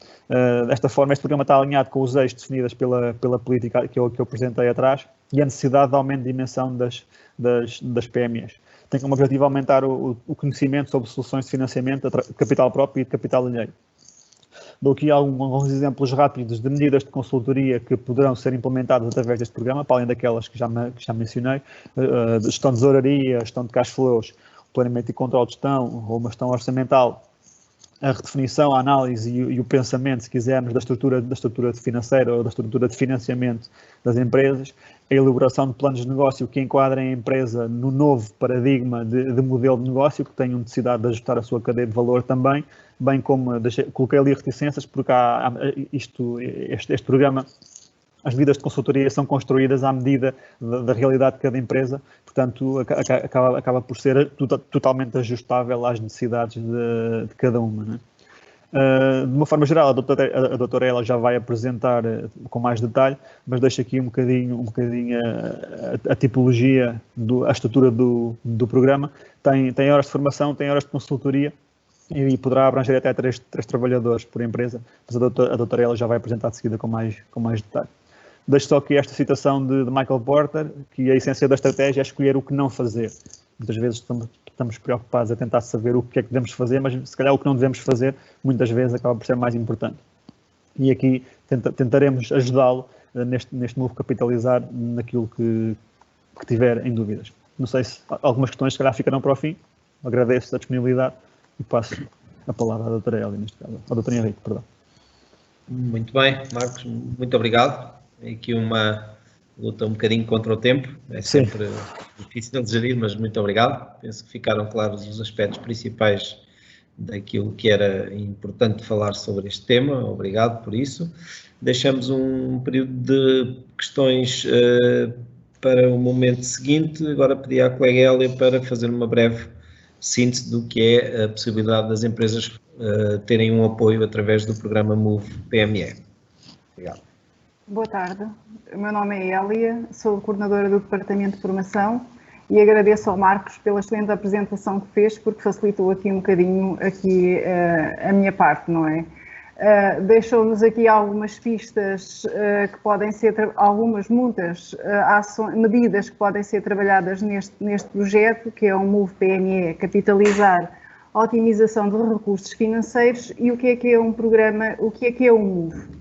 Desta forma, este programa está alinhado com os eixos definidos pela política que eu apresentei atrás e a necessidade de aumento de dimensão das PMEs. Tem como objetivo aumentar o conhecimento sobre soluções de financiamento de capital próprio e de capital alheio. Dou aqui alguns exemplos rápidos de medidas de consultoria que poderão ser implementadas através deste programa, para além daquelas que já mencionei: gestão de tesouraria, gestão de cash flows, planeamento e controle de gestão, ou uma gestão orçamental, a redefinição, a análise e o pensamento, se quisermos, da estrutura financeira ou da estrutura de financiamento das empresas, a elaboração de planos de negócio que enquadrem a empresa no novo paradigma de modelo de negócio, que tenham necessidade de ajustar a sua cadeia de valor também, bem como coloquei ali reticências, porque este programa, as medidas de consultoria são construídas à medida da realidade de cada empresa, portanto, acaba por ser totalmente ajustável às necessidades de cada uma, não é? De uma forma geral, a doutora ela já vai apresentar com mais detalhe, mas deixo aqui um bocadinho a tipologia, a estrutura do programa. Tem horas de formação, tem horas de consultoria, e poderá abranger até três trabalhadores por empresa, mas a doutora ela já vai apresentar de seguida com mais detalhe. Deixo só aqui esta citação de Michael Porter, que a essência da estratégia é escolher o que não fazer. Muitas vezes estamos preocupados a tentar saber o que é que devemos fazer, mas se calhar o que não devemos fazer, muitas vezes acaba por ser mais importante. E aqui tentaremos ajudá-lo neste novo capitalizar naquilo que tiver em dúvidas. Não sei se algumas questões se calhar ficarão para o fim. Agradeço a disponibilidade e passo a palavra à doutora Hélia, neste caso. Ao doutor Henrique, perdão. Muito bem, Marcos, muito obrigado. Aqui uma luta um bocadinho contra o tempo, é sempre difícil de gerir, mas muito obrigado. Penso que ficaram claros os aspectos principais daquilo que era importante falar sobre este tema. Obrigado por isso. Deixamos um período de questões para o momento seguinte. Agora pedi à colega Hélia para fazer uma breve síntese do que é a possibilidade das empresas terem um apoio através do programa MOVE PME. Obrigado. Boa tarde, o meu nome é Hélia, sou coordenadora do Departamento de Formação e agradeço ao Marcos pela excelente apresentação que fez, porque facilitou aqui um bocadinho a minha parte, não é? Deixou-nos aqui algumas pistas que podem ser, muitas medidas que podem ser trabalhadas neste projeto, que é o MOVE PME, capitalizar a otimização de recursos financeiros. E o que é um programa, o que é o MOVE?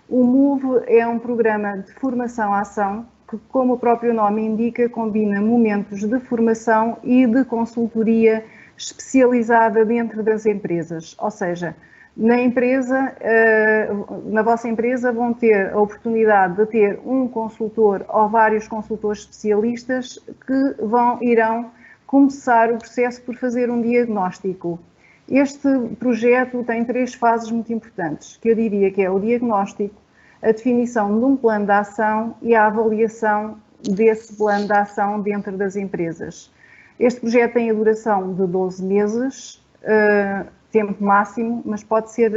O MOVE é um programa de formação-ação que, como o próprio nome indica, combina momentos de formação e de consultoria especializada dentro das empresas. Ou seja, na vossa empresa vão ter a oportunidade de ter um consultor ou vários consultores especialistas que irão começar o processo por fazer um diagnóstico. Este projeto tem 3 fases muito importantes, que eu diria que é o diagnóstico, a definição de um plano de ação e a avaliação desse plano de ação dentro das empresas. Este projeto tem a duração de 12 meses, tempo máximo, mas pode ser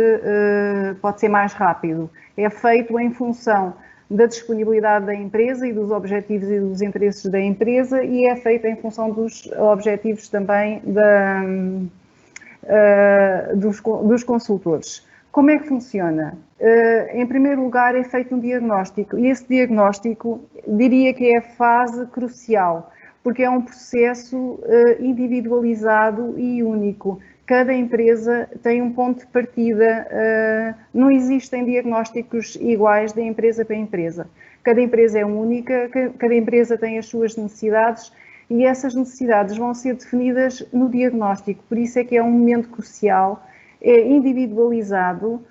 mais rápido. É feito em função da disponibilidade da empresa e dos objetivos e dos interesses da empresa, e é feito em função dos objetivos também dos consultores. Como é que funciona? Em primeiro lugar, é feito um diagnóstico, e esse diagnóstico diria que é a fase crucial, porque é um processo individualizado e único, cada empresa tem um ponto de partida, não existem diagnósticos iguais de empresa para empresa. Cada empresa é única, cada empresa tem as suas necessidades e essas necessidades vão ser definidas no diagnóstico, por isso é que é um momento crucial, é individualizado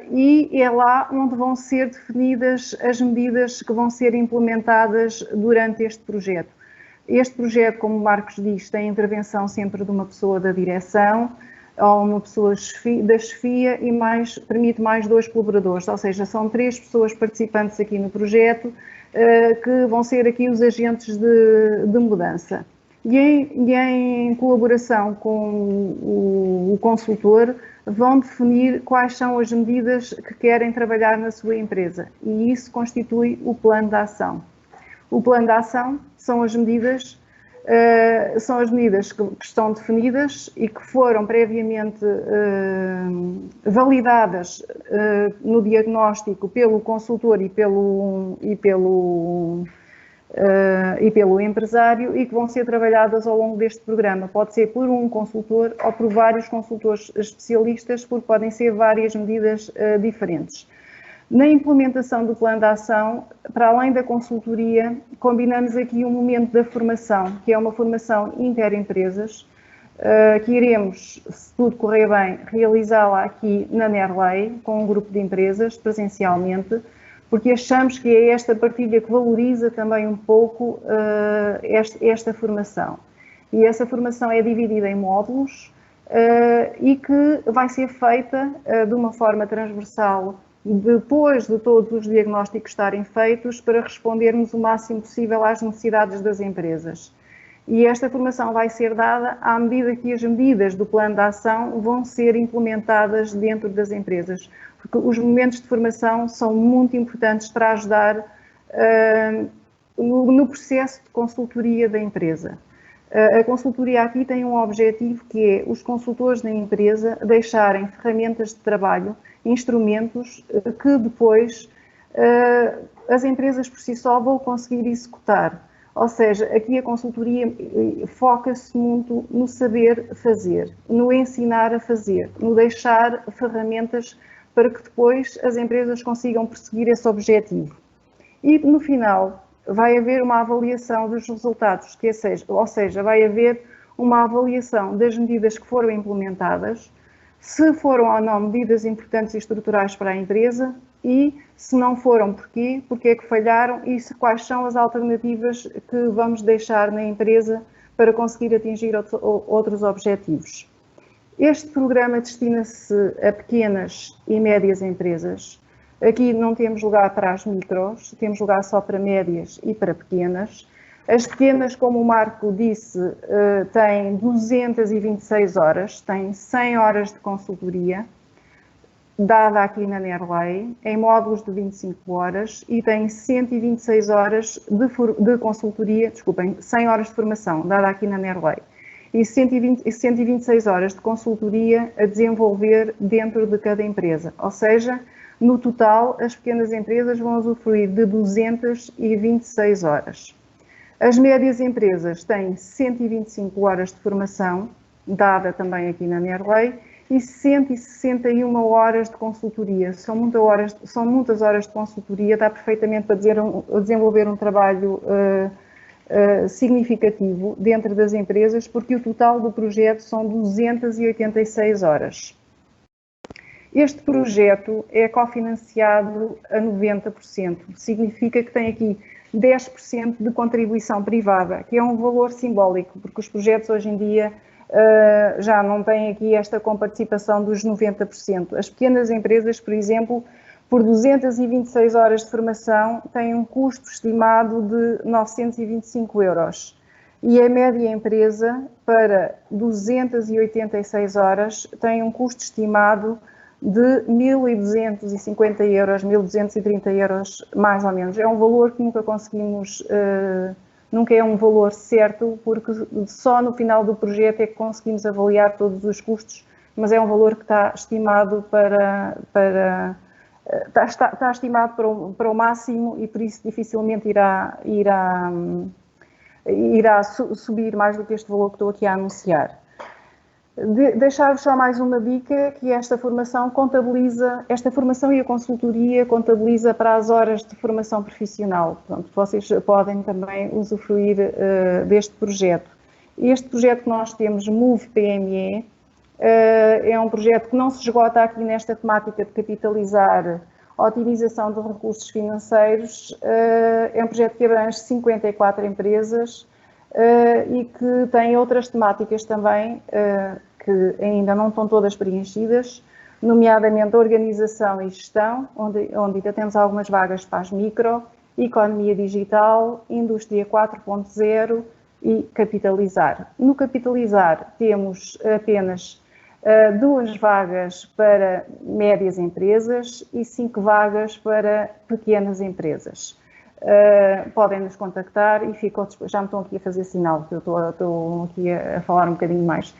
e é lá onde vão ser definidas as medidas que vão ser implementadas durante este projeto. Este projeto, como o Marcos diz, tem a intervenção sempre de uma pessoa da direção ou uma pessoa da chefia e permite mais 2 colaboradores, ou seja, são 3 pessoas participantes aqui no projeto que vão ser aqui os agentes de mudança. E em colaboração com o consultor, vão definir quais são as medidas que querem trabalhar na sua empresa e isso constitui o plano de ação. O plano de ação são as medidas que estão definidas e que foram previamente validadas no diagnóstico pelo consultor e pelo empresário e que vão ser trabalhadas ao longo deste programa. Pode ser por um consultor ou por vários consultores especialistas, porque podem ser várias medidas diferentes. Na implementação do plano de ação, para além da consultoria, combinamos aqui um momento da formação, que é uma formação interempresas, que iremos, se tudo correr bem, realizá-la aqui na Nerley, com um grupo de empresas, presencialmente, porque achamos que é esta partilha que valoriza também um pouco esta formação. E essa formação é dividida em módulos e que vai ser feita de uma forma transversal depois de todos os diagnósticos estarem feitos para respondermos o máximo possível às necessidades das empresas. E esta formação vai ser dada à medida que as medidas do plano de ação vão ser implementadas dentro das empresas, porque os momentos de formação são muito importantes para ajudar no processo de consultoria da empresa. A consultoria aqui tem um objetivo que é os consultores da empresa deixarem ferramentas de trabalho, instrumentos que depois as empresas por si só vão conseguir executar. Ou seja, aqui a consultoria foca-se muito no saber fazer, no ensinar a fazer, no deixar ferramentas para que depois as empresas consigam perseguir esse objetivo. E no final vai haver uma avaliação dos resultados, ou seja, vai haver uma avaliação das medidas que foram implementadas, se foram ou não medidas importantes e estruturais para a empresa e, se não foram, porquê é que falharam e quais são as alternativas que vamos deixar na empresa para conseguir atingir outros objetivos. Este programa destina-se a pequenas e médias empresas. Aqui não temos lugar para as micros, temos lugar só para médias e para pequenas. As pequenas, como o Marco disse, têm 226 horas, têm 100 horas de consultoria, dada aqui na Nerley, em módulos de 25 horas e têm 126 horas de consultoria, 100 horas de formação, dada aqui na Nerley, e 126 horas de consultoria a desenvolver dentro de cada empresa, ou seja, no total, as pequenas empresas vão usufruir de 226 horas. As médias empresas têm 125 horas de formação, dada também aqui na Nerley, e 161 horas de consultoria. São muitas horas de consultoria, dá perfeitamente para desenvolver um trabalho significativo dentro das empresas, porque o total do projeto são 286 horas. Este projeto é cofinanciado a 90%, significa que tem aqui 10% de contribuição privada, que é um valor simbólico, porque os projetos hoje em dia já não têm aqui esta comparticipação dos 90%. As pequenas empresas, por exemplo, por 226 horas de formação, têm um custo estimado de 925 euros. E a média empresa, para 286 horas, tem um custo estimado de 1.250 euros, 1.230 euros, mais ou menos. É um valor que nunca conseguimos, nunca é um valor certo, porque só no final do projeto é que conseguimos avaliar todos os custos, mas é um valor que está estimado está estimado para o máximo e por isso dificilmente irá subir mais do que este valor que estou aqui a anunciar. Deixar-vos só mais uma dica, que esta formação e a consultoria contabiliza para as horas de formação profissional. Portanto, vocês podem também usufruir deste projeto. Este projeto que nós temos, Move PME, é um projeto que não se esgota aqui nesta temática de capitalizar a otimização de recursos financeiros. É um projeto que abrange 54 empresas e que tem outras temáticas também, que ainda não estão todas preenchidas, nomeadamente organização e gestão, onde ainda temos algumas vagas para as micro, economia digital, indústria 4.0 e capitalizar. No capitalizar temos apenas 2 vagas para médias empresas e 5 vagas para pequenas empresas. Podem nos contactar e já me estão aqui a fazer sinal, que eu estou aqui a falar um bocadinho mais.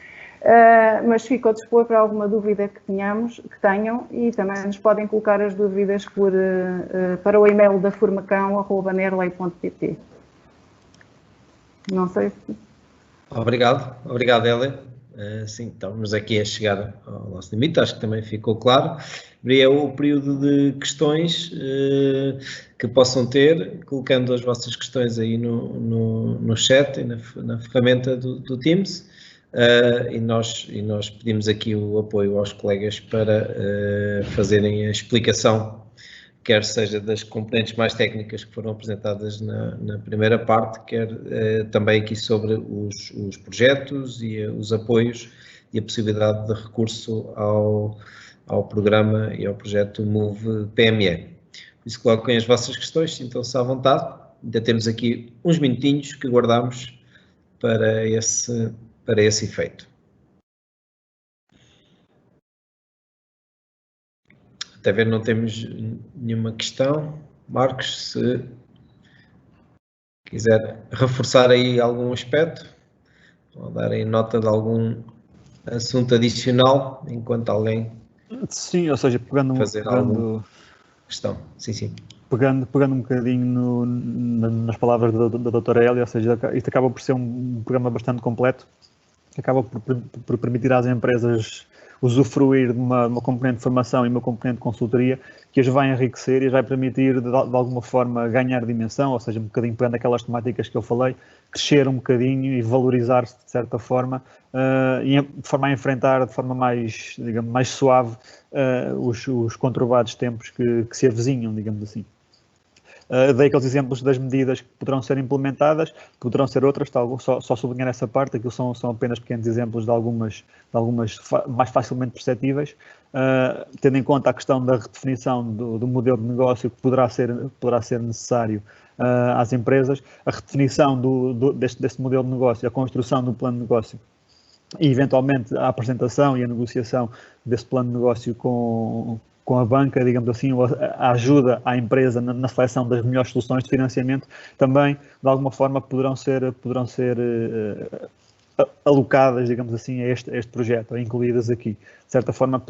Mas fico a dispor para alguma dúvida que tenham, e também nos podem colocar as dúvidas para o e-mail da formacão@nerlei.pt. Não sei se... Obrigado, Hélia. Sim, estamos aqui a chegar ao nosso limite, acho que também ficou claro. É o período de questões que possam ter, colocando as vossas questões aí no chat e na ferramenta do Teams. E nós pedimos aqui o apoio aos colegas para fazerem a explicação, quer seja das componentes mais técnicas que foram apresentadas na primeira parte, quer também aqui sobre os projetos e os apoios e a possibilidade de recurso ao programa e ao projeto Move PME. Por isso, coloquem as vossas questões, sintam-se à vontade. Ainda temos aqui uns minutinhos que guardamos para esse efeito. Até ver, não temos nenhuma questão. Marcos, se quiser reforçar aí algum aspecto, ou dar aí nota de algum assunto adicional, enquanto alguém... Sim, ou seja, pegando questão. Sim. Pegando um bocadinho nas palavras da doutora Hélia, ou seja, isto acaba por ser um programa bastante completo, que acaba por permitir às empresas usufruir de uma componente de formação e uma componente de consultoria que as vai enriquecer e as vai permitir, de alguma forma, ganhar dimensão, ou seja, um bocadinho pegando aquelas temáticas que eu falei, crescer um bocadinho e valorizar-se de certa forma, de forma a enfrentar de forma mais, digamos, mais suave os conturbados tempos que se avizinham, digamos assim. Dei aqueles exemplos das medidas que poderão ser implementadas, poderão ser outras, só sublinhar essa parte, aquilo são apenas pequenos exemplos de algumas mais facilmente perceptíveis, tendo em conta a questão da redefinição do modelo de negócio que poderá ser necessário às empresas, a redefinição deste modelo de negócio, a construção do plano de negócio e, eventualmente, a apresentação e a negociação desse plano de negócio com a banca, digamos assim, a ajuda à empresa na seleção das melhores soluções de financiamento, também, de alguma forma, poderão ser alocadas, digamos assim, a este projeto, ou incluídas aqui. De certa forma,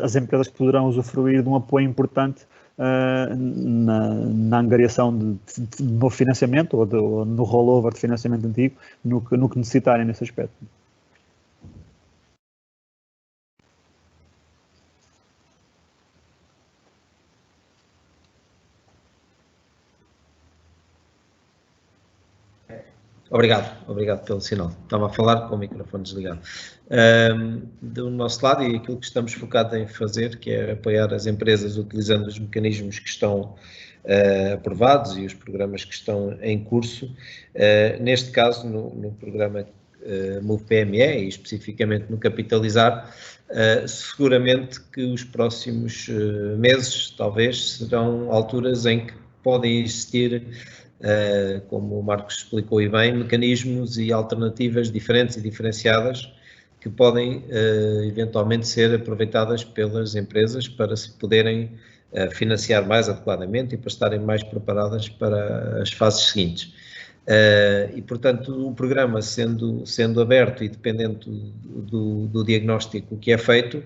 as empresas poderão usufruir de um apoio importante na angariação de novo financiamento ou no rollover de financiamento antigo, no que necessitarem nesse aspecto. Obrigado pelo sinal. Estava a falar com o microfone desligado. Do nosso lado, e aquilo que estamos focados em fazer, que é apoiar as empresas utilizando os mecanismos que estão aprovados e os programas que estão em curso. Neste caso, no programa Move PME e especificamente no Capitalizar, seguramente que os próximos meses, talvez, serão alturas em que podem existir, como o Marcos explicou e bem, mecanismos e alternativas diferentes e diferenciadas que podem eventualmente ser aproveitadas pelas empresas para se poderem financiar mais adequadamente e para estarem mais preparadas para as fases seguintes. E, portanto, o programa sendo aberto e dependente do diagnóstico que é feito,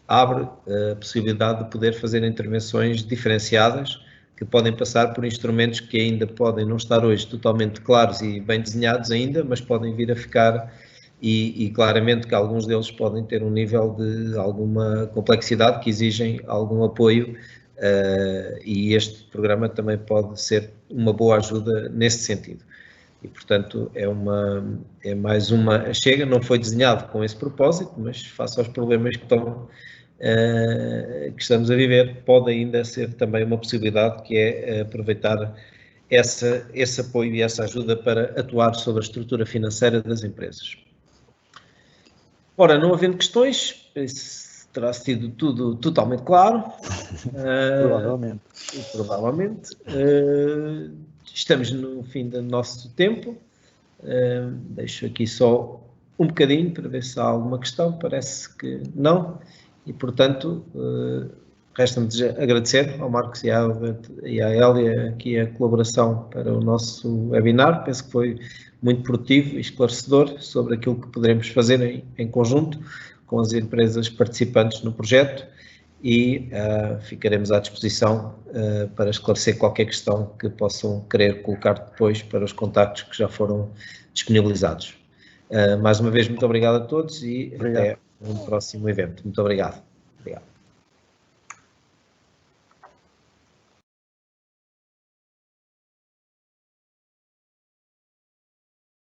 abre a possibilidade de poder fazer intervenções diferenciadas que podem passar por instrumentos que ainda podem não estar hoje totalmente claros e bem desenhados ainda, mas podem vir a ficar e claramente que alguns deles podem ter um nível de alguma complexidade que exigem algum apoio, e este programa também pode ser uma boa ajuda nesse sentido. E, portanto, é mais uma chega, não foi desenhado com esse propósito, mas face aos problemas que estamos a viver, pode ainda ser também uma possibilidade, que é aproveitar esse apoio e essa ajuda para atuar sobre a estrutura financeira das empresas. Ora, não havendo questões, isso terá sido tudo totalmente claro. Provavelmente. Estamos no fim do nosso tempo. Deixo aqui só um bocadinho para ver se há alguma questão. Parece que não. E, portanto, resta-me agradecer ao Marcos e à Hélia aqui a colaboração para o nosso webinar. Penso que foi muito produtivo e esclarecedor sobre aquilo que poderemos fazer em conjunto com as empresas participantes no projeto, e ficaremos à disposição para esclarecer qualquer questão que possam querer colocar depois para os contactos que já foram disponibilizados. Mais uma vez, muito obrigado a todos e até um próximo evento. Muito obrigado. Obrigado.